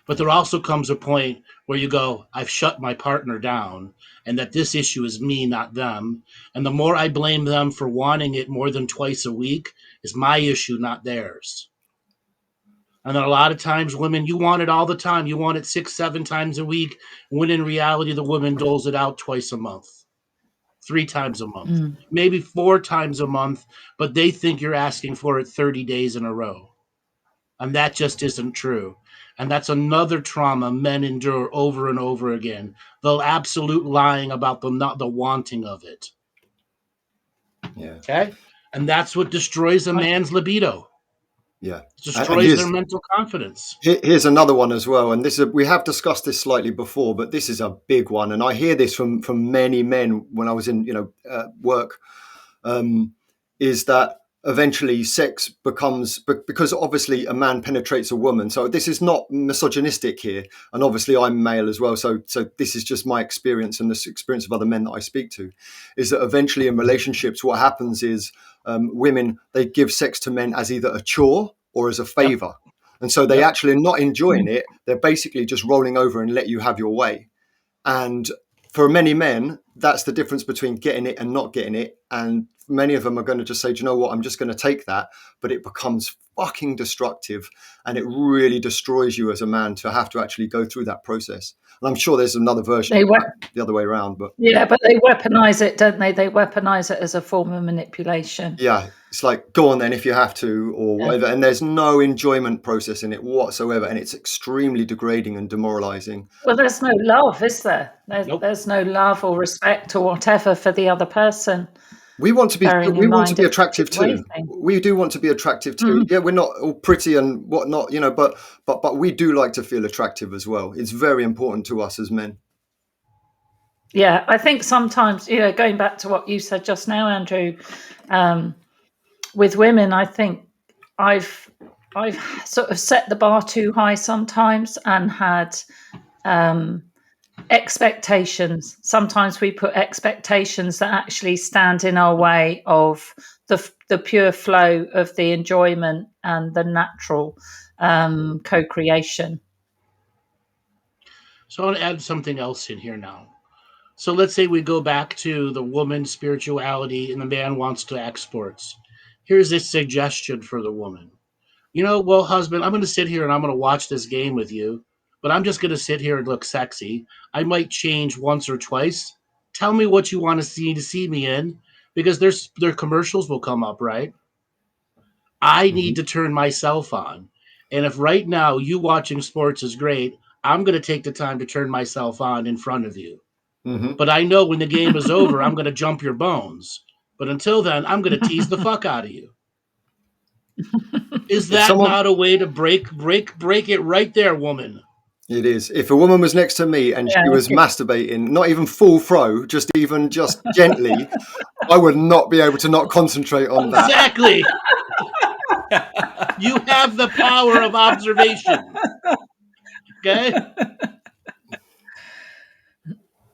But there also comes a point where you go, I've shut my partner down, and that this issue is me, not them. And the more I blame them for wanting it more than twice a week is my issue, not theirs. And then a lot of times, women, you want it all the time. You want it 6, 7 times a week, when in reality, the woman doles it out twice a month, 3 times a month, maybe 4 times a month, but they think you're asking for it 30 days in a row. And that just isn't true. And that's another trauma men endure over and over again. The absolute lying about the wanting of it. Yeah. Okay? And that's what destroys a man's libido. Yeah. It destroys their mental confidence. Here's another one as well, and we have discussed this slightly before, but this is a big one, and I hear this from many men when I was in work. is that eventually sex becomes, because obviously a man penetrates a woman. So this is not misogynistic here. And obviously I'm male as well. So this is just my experience and the experience of other men that I speak to, is that eventually in relationships, what happens is women, they give sex to men as either a chore or as a favor. Yep. And so they actually are not enjoying it. They're basically just rolling over and let you have your way. And for many men, that's the difference between getting it and not getting it. And many of them are going to just say, do you know what, I'm just going to take that. But it becomes fucking destructive, and it really destroys you as a man to have to actually go through that process. And I'm sure there's another version the other way around. But yeah, but they weaponize it, don't they? They weaponize it as a form of manipulation. Yeah, it's like, go on then if you have to, or whatever. And there's no enjoyment process in it whatsoever, and it's extremely degrading and demoralizing. Well, there's no love, is there? There's no love or respect or whatever for the other person. We want to be attractive too. We do want to be attractive too. Yeah, we're not all pretty and whatnot, but we do like to feel attractive as well. It's very important to us as men. Yeah, I think sometimes, going back to what you said just now, Andrew, with women, I think I've sort of set the bar too high sometimes and had expectations. Sometimes we put expectations that actually stand in our way of the pure flow of the enjoyment and the natural co-creation. So I want to add something else in here now. So let's say we go back to the woman's spirituality and the man wants to act sports. Here's a suggestion for the woman. Well, husband, I'm going to sit here and I'm going to watch this game with you, but I'm just going to sit here and look sexy. I might change once or twice. Tell me what you want to see me in, because their commercials will come up, right? I need to turn myself on. And if right now you watching sports is great, I'm going to take the time to turn myself on in front of you. Mm-hmm. But I know when the game is over, I'm going to jump your bones. But until then, I'm going to tease the fuck out of you. Is that not a way to break it right there, woman? It is. If a woman was next to me and she was masturbating, not even full throw, just gently, I would not be able to not concentrate on that. Exactly. You have the power of observation. Okay?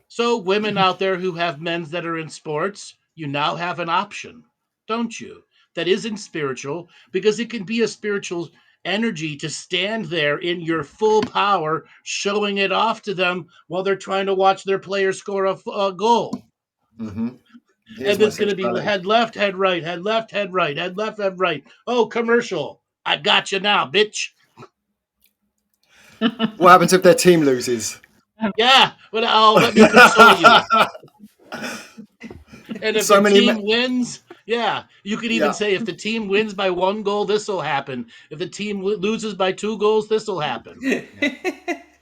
So women out there who have men that are in sports, you now have an option, don't you? That isn't spiritual, because it can be a spiritual energy to stand there in your full power, showing it off to them while they're trying to watch their player score a goal. Mm-hmm. And it's going to be head left, head right, head left, head right, head left, head right. Oh, commercial. I got you now, bitch. What happens if their team loses? Yeah, but let me console you. And if the team wins, you could even say, if the team wins by 1 goal, this will happen. If the team loses by 2 goals, this will happen.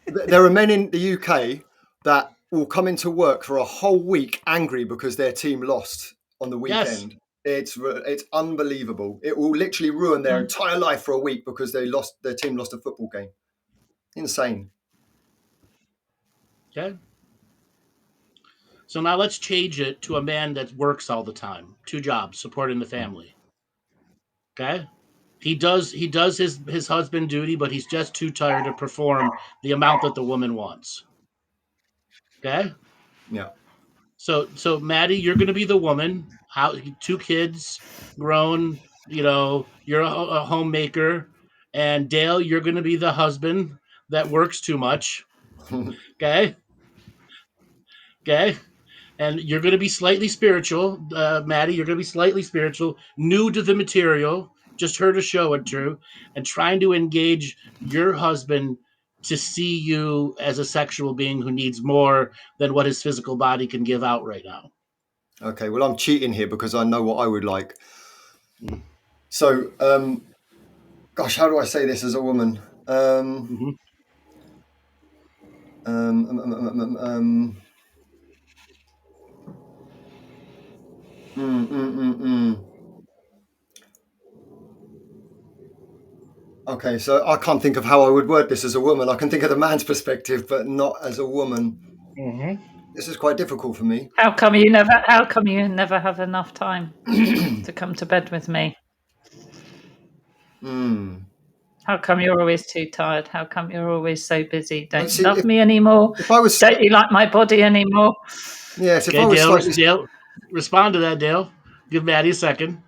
There are men in the UK that will come into work for a whole week angry because their team lost on the weekend. Yes. It's unbelievable. It will literally ruin their entire life for a week because their team lost a football game. Insane. Okay. So now let's change it to a man that works all the time. 2 jobs, supporting the family. Okay? He does his husband duty, but he's just too tired to perform the amount that the woman wants. Okay? Yeah. So Maty, you're going to be the woman. 2 kids, grown, you're a homemaker. And Dale, you're going to be the husband that works too much. Okay? Okay? And you're going to be slightly spiritual. Maty, you're going to be slightly spiritual, new to the material, just heard a show or two, and trying to engage your husband to see you as a sexual being who needs more than what his physical body can give out right now. Okay, well, I'm cheating here because I know what I would like. So, gosh, how do I say this as a woman? Okay, so I can't think of how I would word this as a woman. I can think of the man's perspective, but not as a woman. This is quite difficult for me. How come you never have enough time to come to bed with me? How come you're always too tired? How come you're always so busy? Don't you love me anymore? Don't you like my body anymore? Yes, okay, Dale, respond to that, Dale. Give Maddie a second.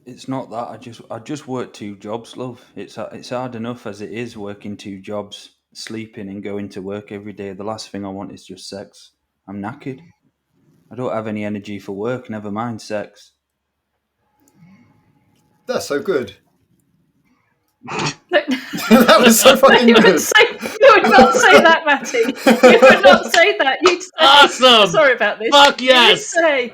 It's not that. I just work 2 jobs, love. It's hard enough as it is working 2 jobs, sleeping and going to work every day. The last thing I want is just sex. I'm knackered. I don't have any energy for work, never mind sex. That's so good. That was so fucking good. You would not say that, Maty. You would not say that. You'd say, awesome. Sorry about this. Fuck yes. Say,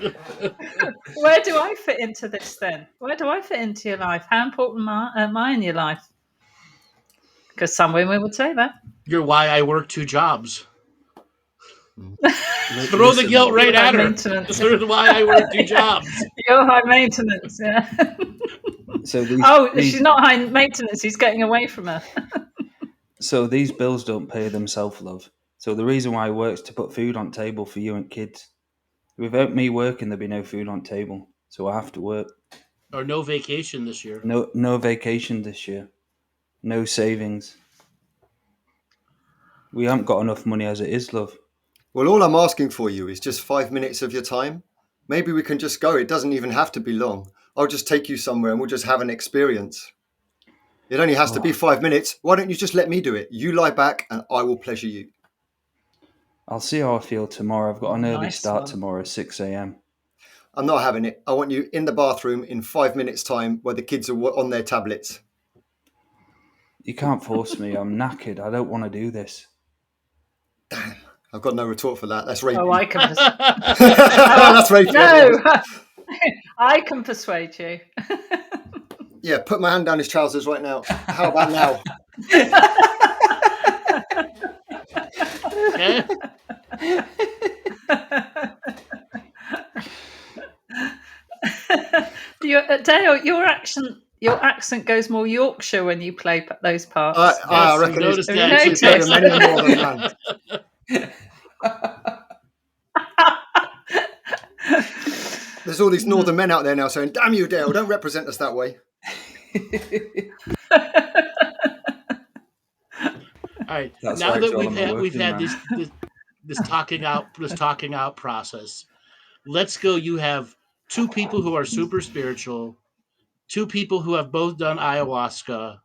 where do I fit into this then? Where do I fit into your life? How important am I in your life? Because some women would say that. You're why I work 2 jobs. Throw the guilt right at her. That's why I work 2 jobs. You're high maintenance, yeah. So she's not high maintenance. He's getting away from her. So these bills don't pay themselves, love. So the reason why I work is to put food on table for you and kids. Without me working, there'd be no food on table. So I have to work. Or no vacation this year. No vacation this year. No savings. We haven't got enough money as it is, love. Well, all I'm asking for you is just 5 minutes of your time. Maybe we can just go. It doesn't even have to be long. I'll just take you somewhere and we'll just have an experience. It only has to be 5 minutes. Why don't you just let me do it? You lie back and I will pleasure you. I'll see how I feel tomorrow. I've got an early start tomorrow, 6 a.m. I'm not having it. I want you in the bathroom in 5 minutes' time where the kids are on their tablets. You can't force me. I'm knackered. I don't want to do this. Damn. I've got no retort for that. That's rapey. Oh, I can. That's rapey. No, I can persuade you. Yeah, put my hand down his trousers right now. How about now? Okay. Dale, your accent goes more Yorkshire when you play those parts. I reckon it's many more than that. There's all these northern men out there now saying, "Damn you, Dale! Don't represent us that way." All right. Now that we've had this talking out process, let's go. You have 2 people who are super spiritual, 2 people who have both done ayahuasca,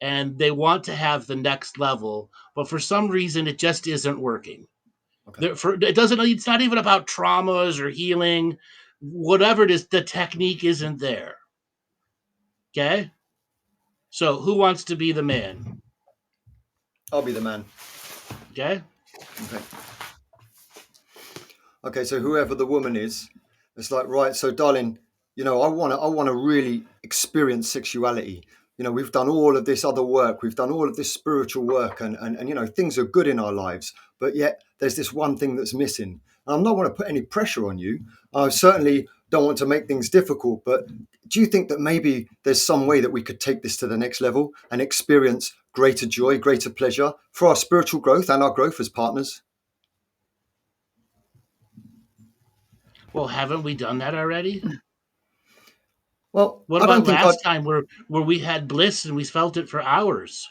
and they want to have the next level, but for some reason it just isn't working. Okay. It's not even about traumas or healing. Whatever it is, the technique isn't there. Okay? So who wants to be the man? I'll be the man. Okay? Okay, so whoever the woman is, it's like, right, so darling, I want to really experience sexuality. We've done all of this other work. We've done all of this spiritual work and things are good in our lives. But yet there's this one thing that's missing. And I'm not want to put any pressure on you. I certainly don't want to make things difficult. But do you think that maybe there's some way that we could take this to the next level and experience greater joy, greater pleasure for our spiritual growth and our growth as partners? Well, haven't we done that already? Well, what about last time where we had bliss and we felt it for hours?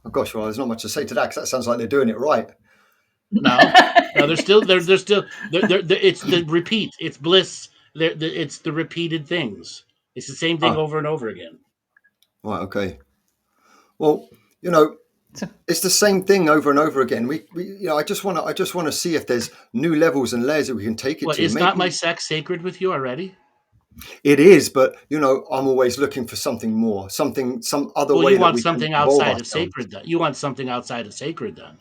Oh gosh, well, there's not much to say to that because that sounds like they're doing it right. No, they're still. It's the repeat. It's bliss. It's the repeated things. It's the same thing over and over again. Right. Okay. Well, it's the same thing over and over again. I just want to see if there's new levels and layers that we can take it to. Is not my sex sacred with you already? It is, but I'm always looking for something more, some other way. You want something outside of sacred, then. You want something outside of sacred, then.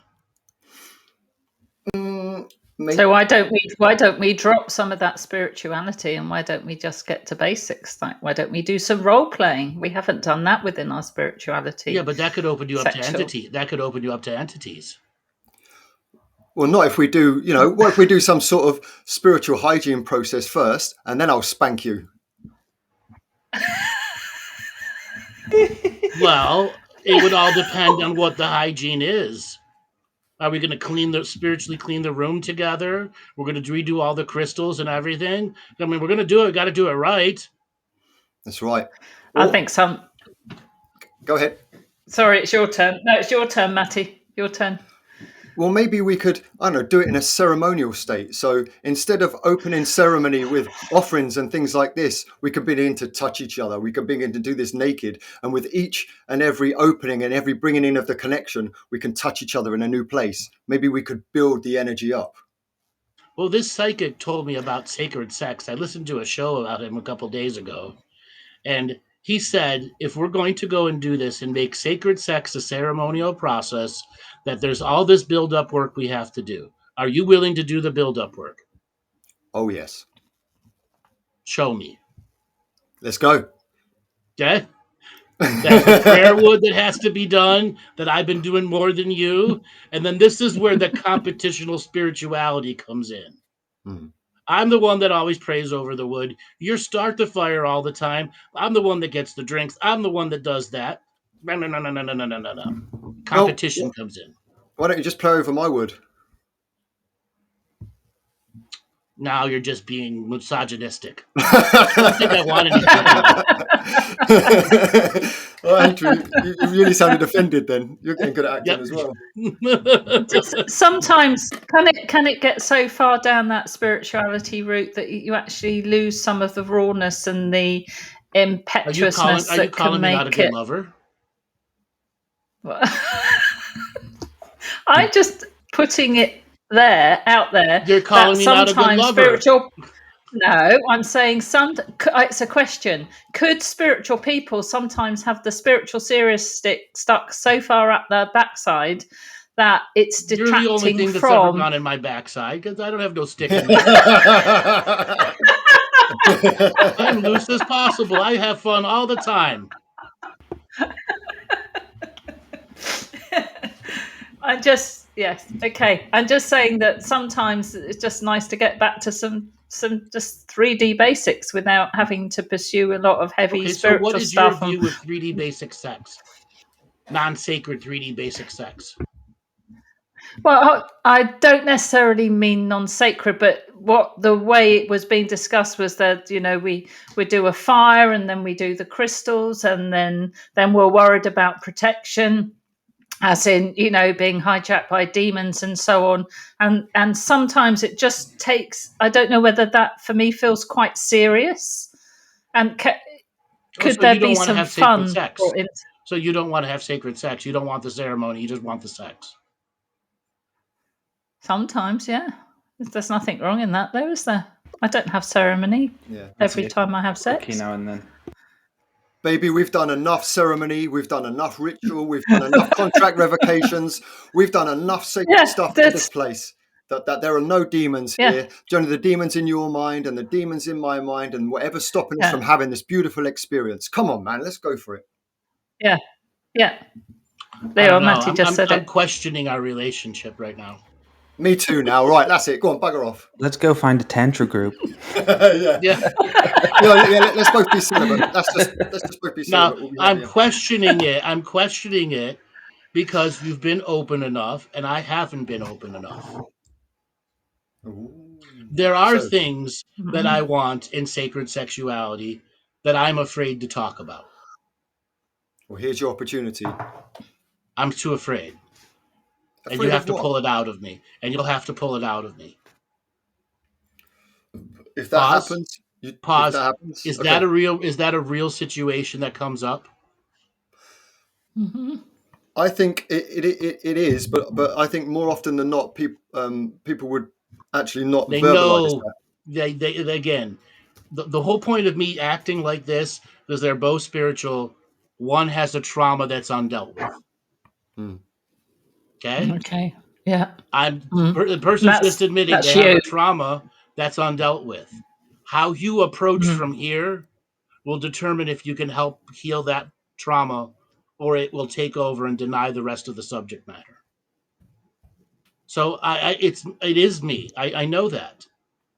So why don't we drop some of that spirituality and why don't we just get to basics? Like, why don't we do some role playing? We haven't done that within our spirituality. Yeah, but that could open you up to entity. That could open you up to entities. Well, not if we do, what if we do some sort of spiritual hygiene process first and then I'll spank you? Well, it would all depend on what the hygiene is. Are we going to spiritually clean the room together? We're going to redo all the crystals and everything. I mean, we're going to do it. Got to do it right. That's right. I think some. Go ahead. Sorry, it's your turn. No, it's your turn, Maty. Your turn. Well, maybe we could, I don't know, do it in a ceremonial state. So instead of opening ceremony with offerings and things like this, we could begin to touch each other. We could begin to do this naked. And with each and every opening and every bringing in of the connection, we can touch each other in a new place. Maybe we could build the energy up. Well, this psychic told me about sacred sex. I listened to a show about him a couple days ago. And he said, if we're going to go and do this and make sacred sex a ceremonial process, that there's all this build-up work we have to do. Are you willing to do the build-up work? Oh, yes. Show me. Let's go. Okay? That's the prayer wood that has to be done, that I've been doing more than you. And then this is where the competitional spirituality comes in. Hmm. I'm the one that always prays over the wood. You start the fire all the time. I'm the one that gets the drinks. I'm the one that does that. No. Competition comes in. Why don't you just pray over my wood? Now you're just being misogynistic. I don't think I want anything. Well, Andrew, you really sounded offended then. You're getting good at acting as well. Sometimes can it get so far down that spirituality route that you actually lose some of the rawness and the impetuousness Are you calling me not a good lover? I'm just putting it out there. You're calling me not a good lover. No, I'm saying it's a question. Could spiritual people sometimes have the spiritual serious stick stuck so far up their backside that it's detracting from... You're the only thing that's ever gone in my backside, because I don't have no stick in there. I'm loose as possible. I have fun all the time. I'm just saying that sometimes it's just nice to get back to some just 3D basics without having to pursue a lot of heavy spiritual stuff. So what is your view with 3D basic sex? Non-sacred 3D basic sex. Well, I don't necessarily mean non-sacred, but the way it was being discussed was that, we do a fire and then we do the crystals and then we're worried about protection, as in, being hijacked by demons and so on. And sometimes it just takes, I don't know whether that for me feels quite serious. And could there be some fun? So you don't want to have sacred sex. You don't want the ceremony. You just want the sex. Sometimes, yeah. There's nothing wrong in that, though, is there? I don't have ceremony every time I have sex. Okay, now and then. Baby, we've done enough ceremony, we've done enough ritual, we've done enough contract revocations, we've done enough sacred stuff in this place that there are no demons here. Only the demons in your mind and the demons in my mind and whatever's stopping us from having this beautiful experience. Come on, man, let's go for it. Yeah. There, Maty just said it. I'm questioning our relationship right now. Me too now. Right, that's it. Go on, bugger off. Let's go find a tantra group. Yeah, let's both be celibate. Let's just both be celibate. Now, I'm questioning it. I'm questioning it because you've been open enough and I haven't been open enough. Ooh. There are things that I want in sacred sexuality that I'm afraid to talk about. Well, here's your opportunity. I'm too afraid. And you have to pull it out of me. And you'll have to pull it out of me. If that happens, pause. If that happens, is that a real situation that comes up? Mm-hmm. I think it is, but I think more often than not, people would actually not verbalize that. They again, the whole point of me acting like this is they're both spiritual. One has a trauma that's undealt with. Okay. Yeah. The person's just admitting they have a trauma that's undealt with. How you approach from here will determine if you can help heal that trauma or it will take over and deny the rest of the subject matter. So it is me. I know that.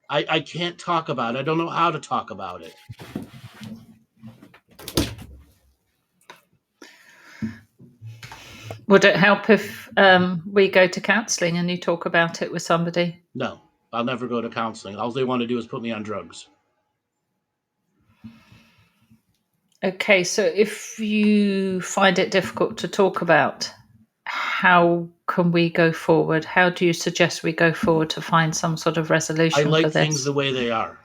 I can't talk about it. I don't know how to talk about it. Would it help if we go to counselling and you talk about it with somebody? No, I'll never go to counseling. All they want to do is put me on drugs. Okay, so if you find it difficult to talk about, how can we go forward? How do you suggest we go forward to find some sort of resolution I like for things this? the way they are.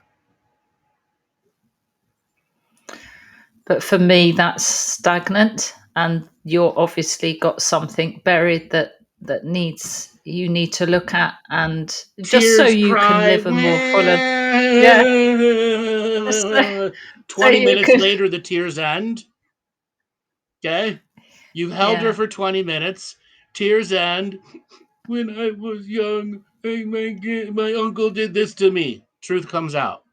But for me, that's stagnant, and you're obviously got something buried that you need to look at, and just so Tears, you cry, can live a more fuller. So 20 you minutes can, later, the tears end. Okay? You've held her for 20 minutes. Tears end. When I was young, my uncle did this to me. Truth comes out.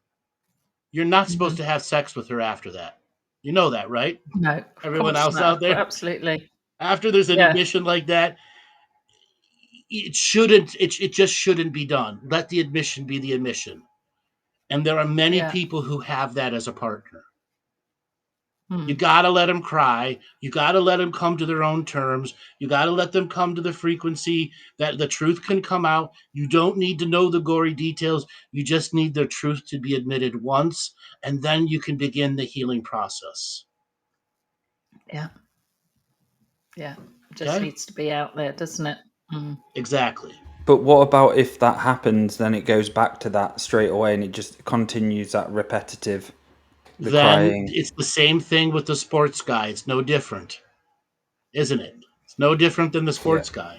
You're not supposed to have sex with her after that. You know that, right? No, of Everyone course else not. out there? Absolutely. After there's an Yeah. admission like that, it just shouldn't be done. Let the admission be the admission. And there are many people who have that as a partner. You got to let them cry. You got to let them come to their own terms. You got to let them come to the frequency that the truth can come out. You don't need to know the gory details. You just need the truth to be admitted once, and then you can begin the healing process. Yeah. Yeah. Just needs to be out there, doesn't it? Exactly. But what about if that happens, then it goes back to that straight away and it just continues that repetitive, crying. It's the same thing with the sports guy. It's no different, isn't it? It's no different than the sports guy.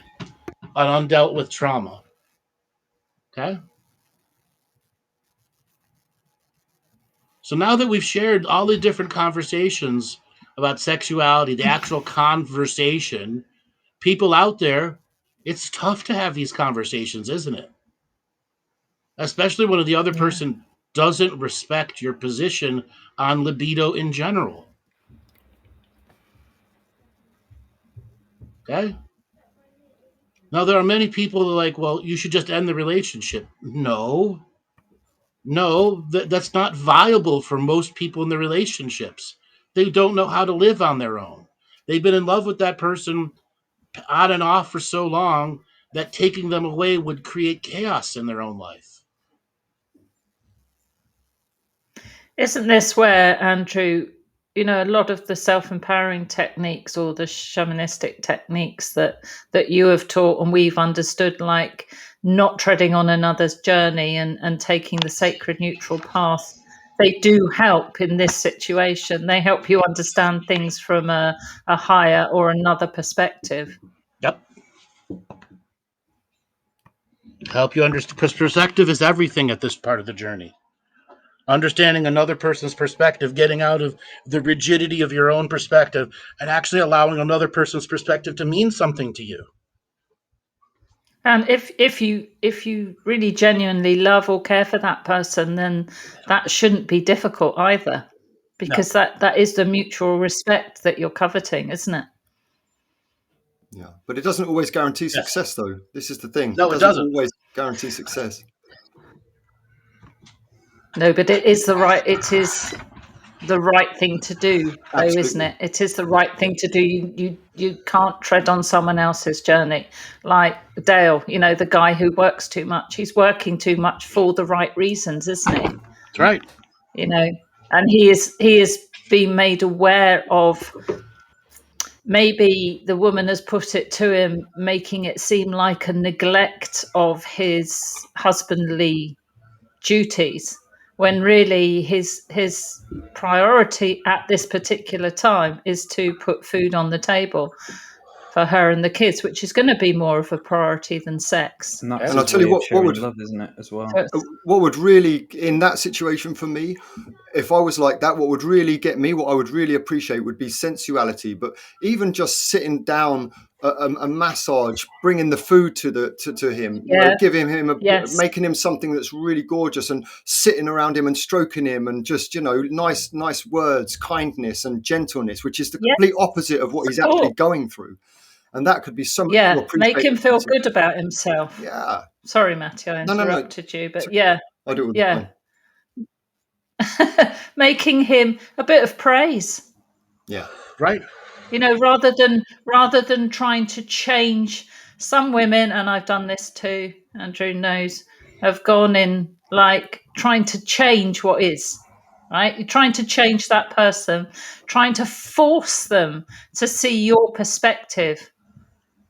An undealt with trauma. Okay? So now that we've shared all the different conversations about sexuality, the actual conversation, people out there, it's tough to have these conversations, isn't it? Especially when the other person doesn't respect your position on libido in general. Okay? Now, there are many people who are like, well, you should just end the relationship. No, that's not viable for most people in the relationships. They don't know how to live on their own. They've been in love with that person on and off for so long that taking them away would create chaos in their own life. Isn't this where, Andrew, a lot of the self-empowering techniques or the shamanistic techniques that you have taught and we've understood, like not treading on another's journey and taking the sacred neutral path, they do help in this situation. They help you understand things from a higher or another perspective. Yep. Help you understand, because perspective is everything at this part of the journey. Understanding another person's perspective, getting out of the rigidity of your own perspective, and actually allowing another person's perspective to mean something to you. And if you really genuinely love or care for that person, then that shouldn't be difficult either, because that is the mutual respect that you're coveting, isn't it? Yeah, but it doesn't always guarantee success, though. This is the thing. No, it doesn't always guarantee success. No, but it is the right thing to do, though, isn't it? It is the right thing to do. You can't tread on someone else's journey. Like Dale, the guy who works too much. He's working too much for the right reasons, isn't he? That's right. And he is being made aware of. Maybe the woman has put it to him, making it seem like a neglect of his husbandly duties, when really his priority at this particular time is to put food on the table for her and the kids, which is going to be more of a priority than sex. And that's And I'll tell you what would love, isn't it, as well? What would really, in that situation for me, if I was like that, what would really get me, what I would really appreciate would be sensuality. But even just sitting down, a massage, bringing the food to him, giving him making him something that's really gorgeous, and sitting around him and stroking him, and just nice words, kindness and gentleness, which is the complete opposite of what he's actually going through. And that could be so much more appreciated. Make him feel good about himself. Yeah. Sorry, Maty, I interrupted you, but I do it all the time. Making him a bit of praise. Yeah. Right. You know, rather than trying to change. Some women, and I've done this too, Andrew knows, have gone in like trying to change what is, right? You're trying to change that person, trying to force them to see your perspective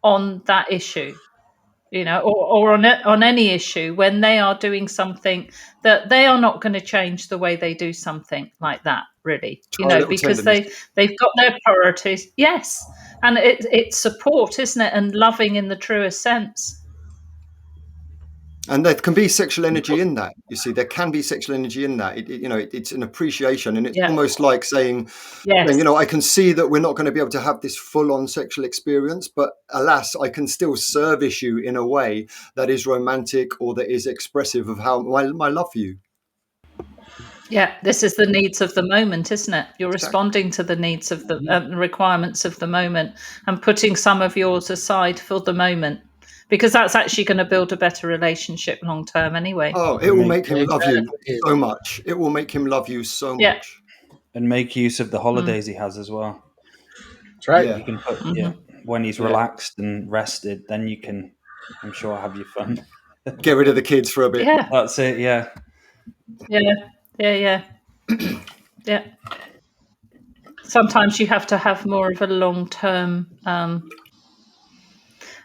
on that issue, you know, or on any issue, when they are doing something that they are not going to change the way they do something like that, really, you Try a know, little because tenderness. they've got their priorities. Yes. And it's support, isn't it? And loving in the truest sense. And there can be sexual energy in that. You see, there can be sexual energy in that. It's an appreciation, and it's Yeah. almost like saying, Yes. I can see that we're not going to be able to have this full-on sexual experience, but alas, I can still service you in a way that is romantic or that is expressive of how my love for you. Yeah, this is the needs of the moment, isn't it? You're Exactly. responding to the needs of the requirements of the moment, and putting some of yours aside for the moment, because that's actually going to build a better relationship long term anyway. Oh, it will make him love you Exactly. so much. It will make him love you so Yeah. much. And make use of the holidays he has as well. That's right. Yeah. You can put Mhm. when he's Yeah. relaxed and rested, then you can, I'm sure, have your fun. Get rid of the kids for a bit. Yeah. That's it. Yeah. Yeah. Yeah. Yeah. Yeah. Sometimes you have to have more of a long term.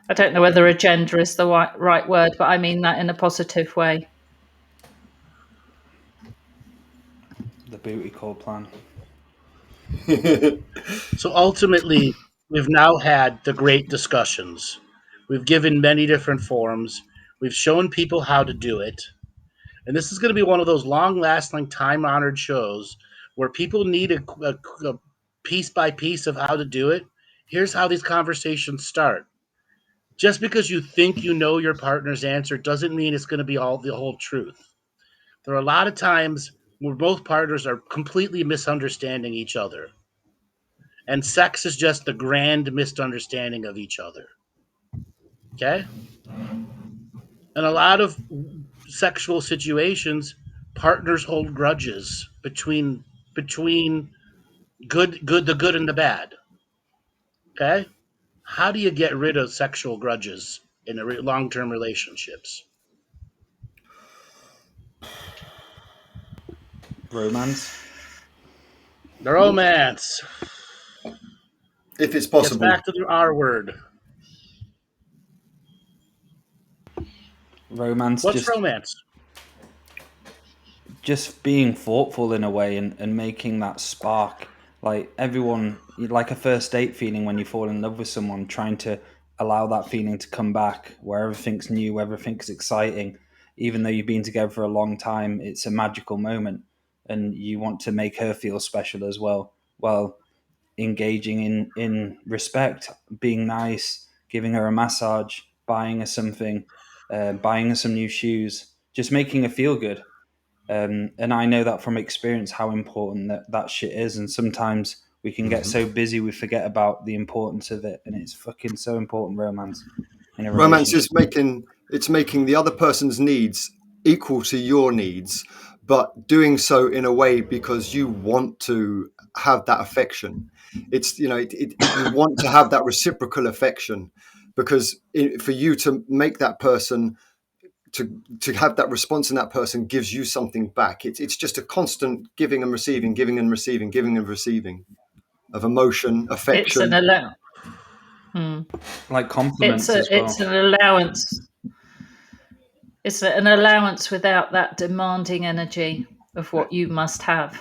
I don't know whether agenda is the right word, but I mean that in a positive way. The booty call plan. So ultimately, we've now had the great discussions. We've given many different forms. We've shown people how to do it. And this is going to be one of those long lasting, time honored shows where people need a piece by piece of how to do it. Here's how these conversations start. Just because you think you know your partner's answer doesn't mean it's going to be all the whole truth. There are a lot of times where both partners are completely misunderstanding each other. And sex is just the grand misunderstanding of each other. Okay? And a lot of sexual situations, partners hold grudges between the good and the bad. Okay? How do you get rid of sexual grudges in long-term relationships? Romance. The romance If it's gets possible. back to the R word. Romance. What's romance? Just being thoughtful in a way, and making that spark, like everyone, like a first date feeling when you fall in love with someone, trying to allow that feeling to come back where everything's new, everything's exciting, even though you've been together for a long time. It's a magical moment, and you want to make her feel special as well, while engaging in respect, being nice, giving her a massage, buying her something, buying her some new shoes, just making her feel good. And I know that from experience how important that shit is. And sometimes we can get so busy we forget about the importance of it. And it's fucking so important, romance in a Romance relationship. is making the other person's needs equal to your needs, but doing so in a way because you want to have that affection. It's you want to have that reciprocal affection, because for you to make that person to have that response in that person gives you something back. It's just a constant giving and receiving, giving and receiving, giving and receiving of emotion, It's an affection. allowance. Like compliments as well. It's an allowance. It's an allowance without that demanding energy of what you must have.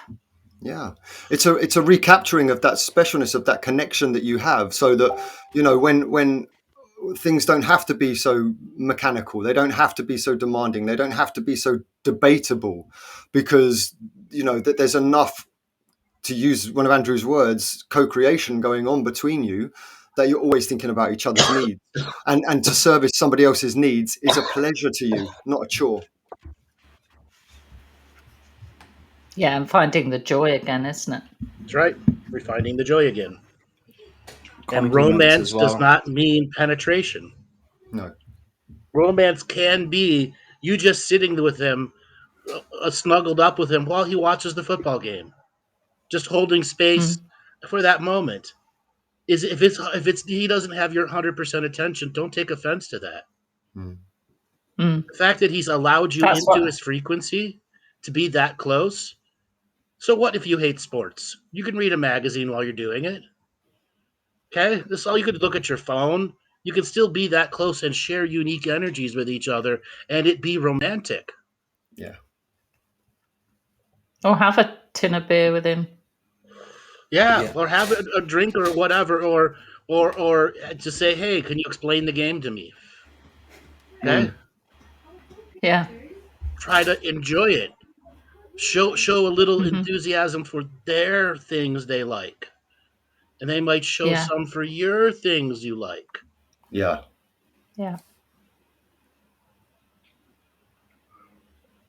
Yeah, it's a recapturing of that specialness, of that connection that you have, so that when things don't have to be so mechanical, they don't have to be so demanding, they don't have to be so debatable, because that there's enough, to use one of Andrew's words, co-creation going on between you, that you're always thinking about each other's needs, and to service somebody else's needs is a pleasure to you, not a chore. Yeah, and finding the joy again, isn't it? That's right. We're finding the joy again. And Compliments romance as does well. not mean penetration. No. Romance can be you just sitting with him, snuggled up with him while he watches the football game, just holding space Mm. for that moment. is if it's he doesn't have your 100% attention, don't take offense to that. Mm. The fact that he's allowed you That's into what- his frequency to be that close. So what if you hate sports? You can read a magazine while you're doing it. Okay? This all you could look at your phone. You can still be that close and share unique energies with each other and it be romantic. Yeah. Or have a tin of beer with him. Yeah. Or have a drink or whatever, or just say, hey, can you explain the game to me? Okay? Yeah. Try to enjoy it. Show a little enthusiasm for their things they like. And they might show some for your things you like. Yeah. Yeah.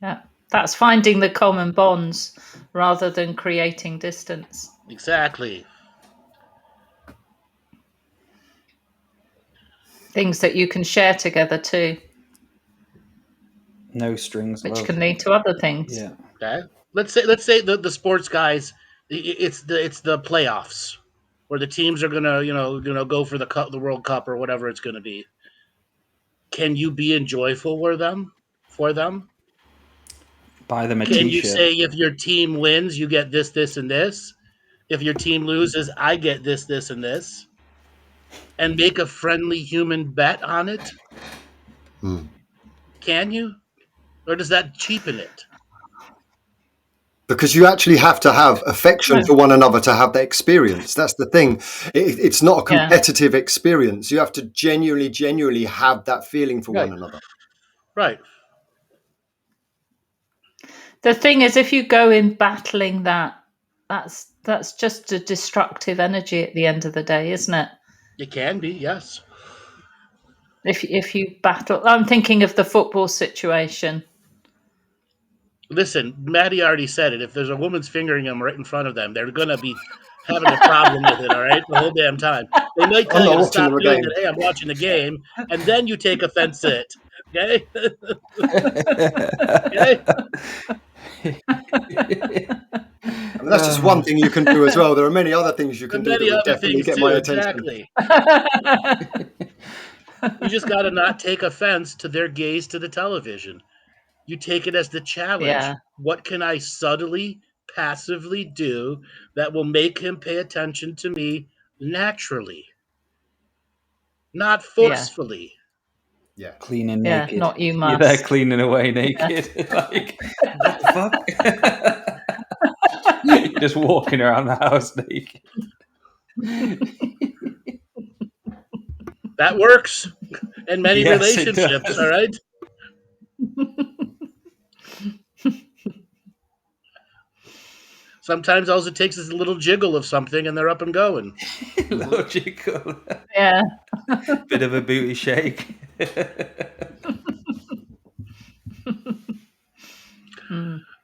Yeah. That's finding the common bonds rather than creating distance. Exactly. Things that you can share together too, No strings, which love. can lead to other things. Yeah. Okay. Let's say the sports guys. It's the playoffs where the teams are gonna go for the World Cup or whatever it's gonna be. Can you be enjoyful for them? Buy them a Can you t-shirt. say if your team wins, you get this, this, and this? If your team loses, I get this, this, and this? And make a friendly human bet on it? Hmm. Can you? Or does that cheapen it? Because you actually have to have affection for one another to have that experience. That's the thing. It's not a competitive experience. You have to genuinely have that feeling for one another. Right. The thing is, if you go in battling that's just a destructive energy at the end of the day, isn't it? It can be, yes. If you battle, I'm thinking of the football situation. Listen, Maty already said it. If there's a woman's fingering them right in front of them, they're going to be having a problem with it, all right, the whole damn time. They might tell you to stop doing it. Hey, I'm watching the game. And then you take offense to it. Okay? Okay? I mean, that's just one thing you can do as well. There are many other things you can do that would definitely get my attention. Exactly. You just got to not take offense to their gaze to the television. You take it as the challenge. Yeah. What can I subtly, passively do that will make him pay attention to me naturally, not forcefully? Yeah. Cleaning Yeah, naked. not you You're there must. cleaning away naked. Like, what the fuck? You're just walking around the house naked. That works in many Yes, it relationships, does. all right? Sometimes all it takes is a little jiggle of something and they're up and going. Little jiggle. Yeah. Bit of a booty shake.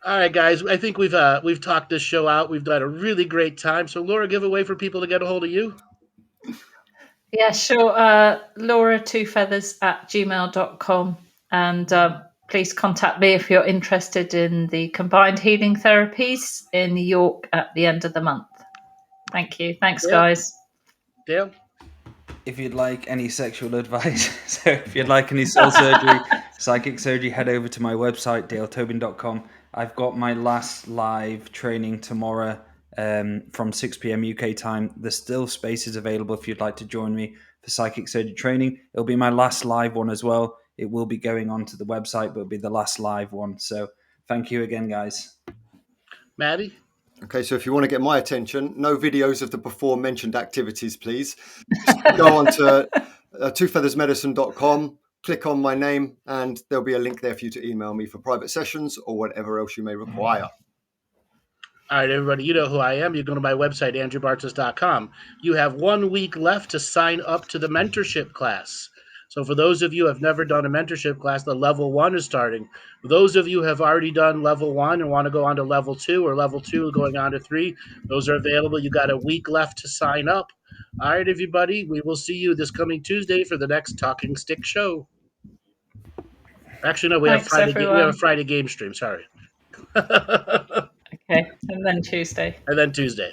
All right, guys. I think we've talked this show out. We've had a really great time. So, Laura, give a way for people to get a hold of you. Yeah, sure. Laura2feathers@gmail.com. And please contact me if you're interested in the combined healing therapies in New York at the end of the month. Thank you. Thanks, guys. Dale? If you'd like any sexual advice, so if you'd like any soul surgery, psychic surgery, head over to my website, daletobin.com. I've got my last live training tomorrow from 6 p.m. UK time. There's still spaces available if you'd like to join me for psychic surgery training. It'll be my last live one as well. It will be going onto the website, but it'll be the last live one. So thank you again, guys. Maty? Okay, so if you want to get my attention, no videos of the before mentioned activities, please. Just go on to twofeathersmedicine.com, click on my name, and there'll be a link there for you to email me for private sessions or whatever else you may require. All right, everybody, you know who I am. You go to my website, andrewbartzis.com. You have 1 week left to sign up to the mentorship class. So for those of you who have never done a mentorship class, the level 1 is starting. For those of you who have already done level 1 and want to go on to level 2 or level 2 going on to 3, those are available. You got a week left to sign up. All right, everybody, we will see you this coming Tuesday for the next Talking Stick show. Actually, no, we have a Friday game stream. Sorry. Okay, and then Tuesday. And then Tuesday.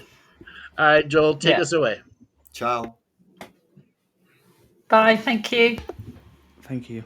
All right, Joel, take us away. Ciao. Bye. Thank you. Thank you.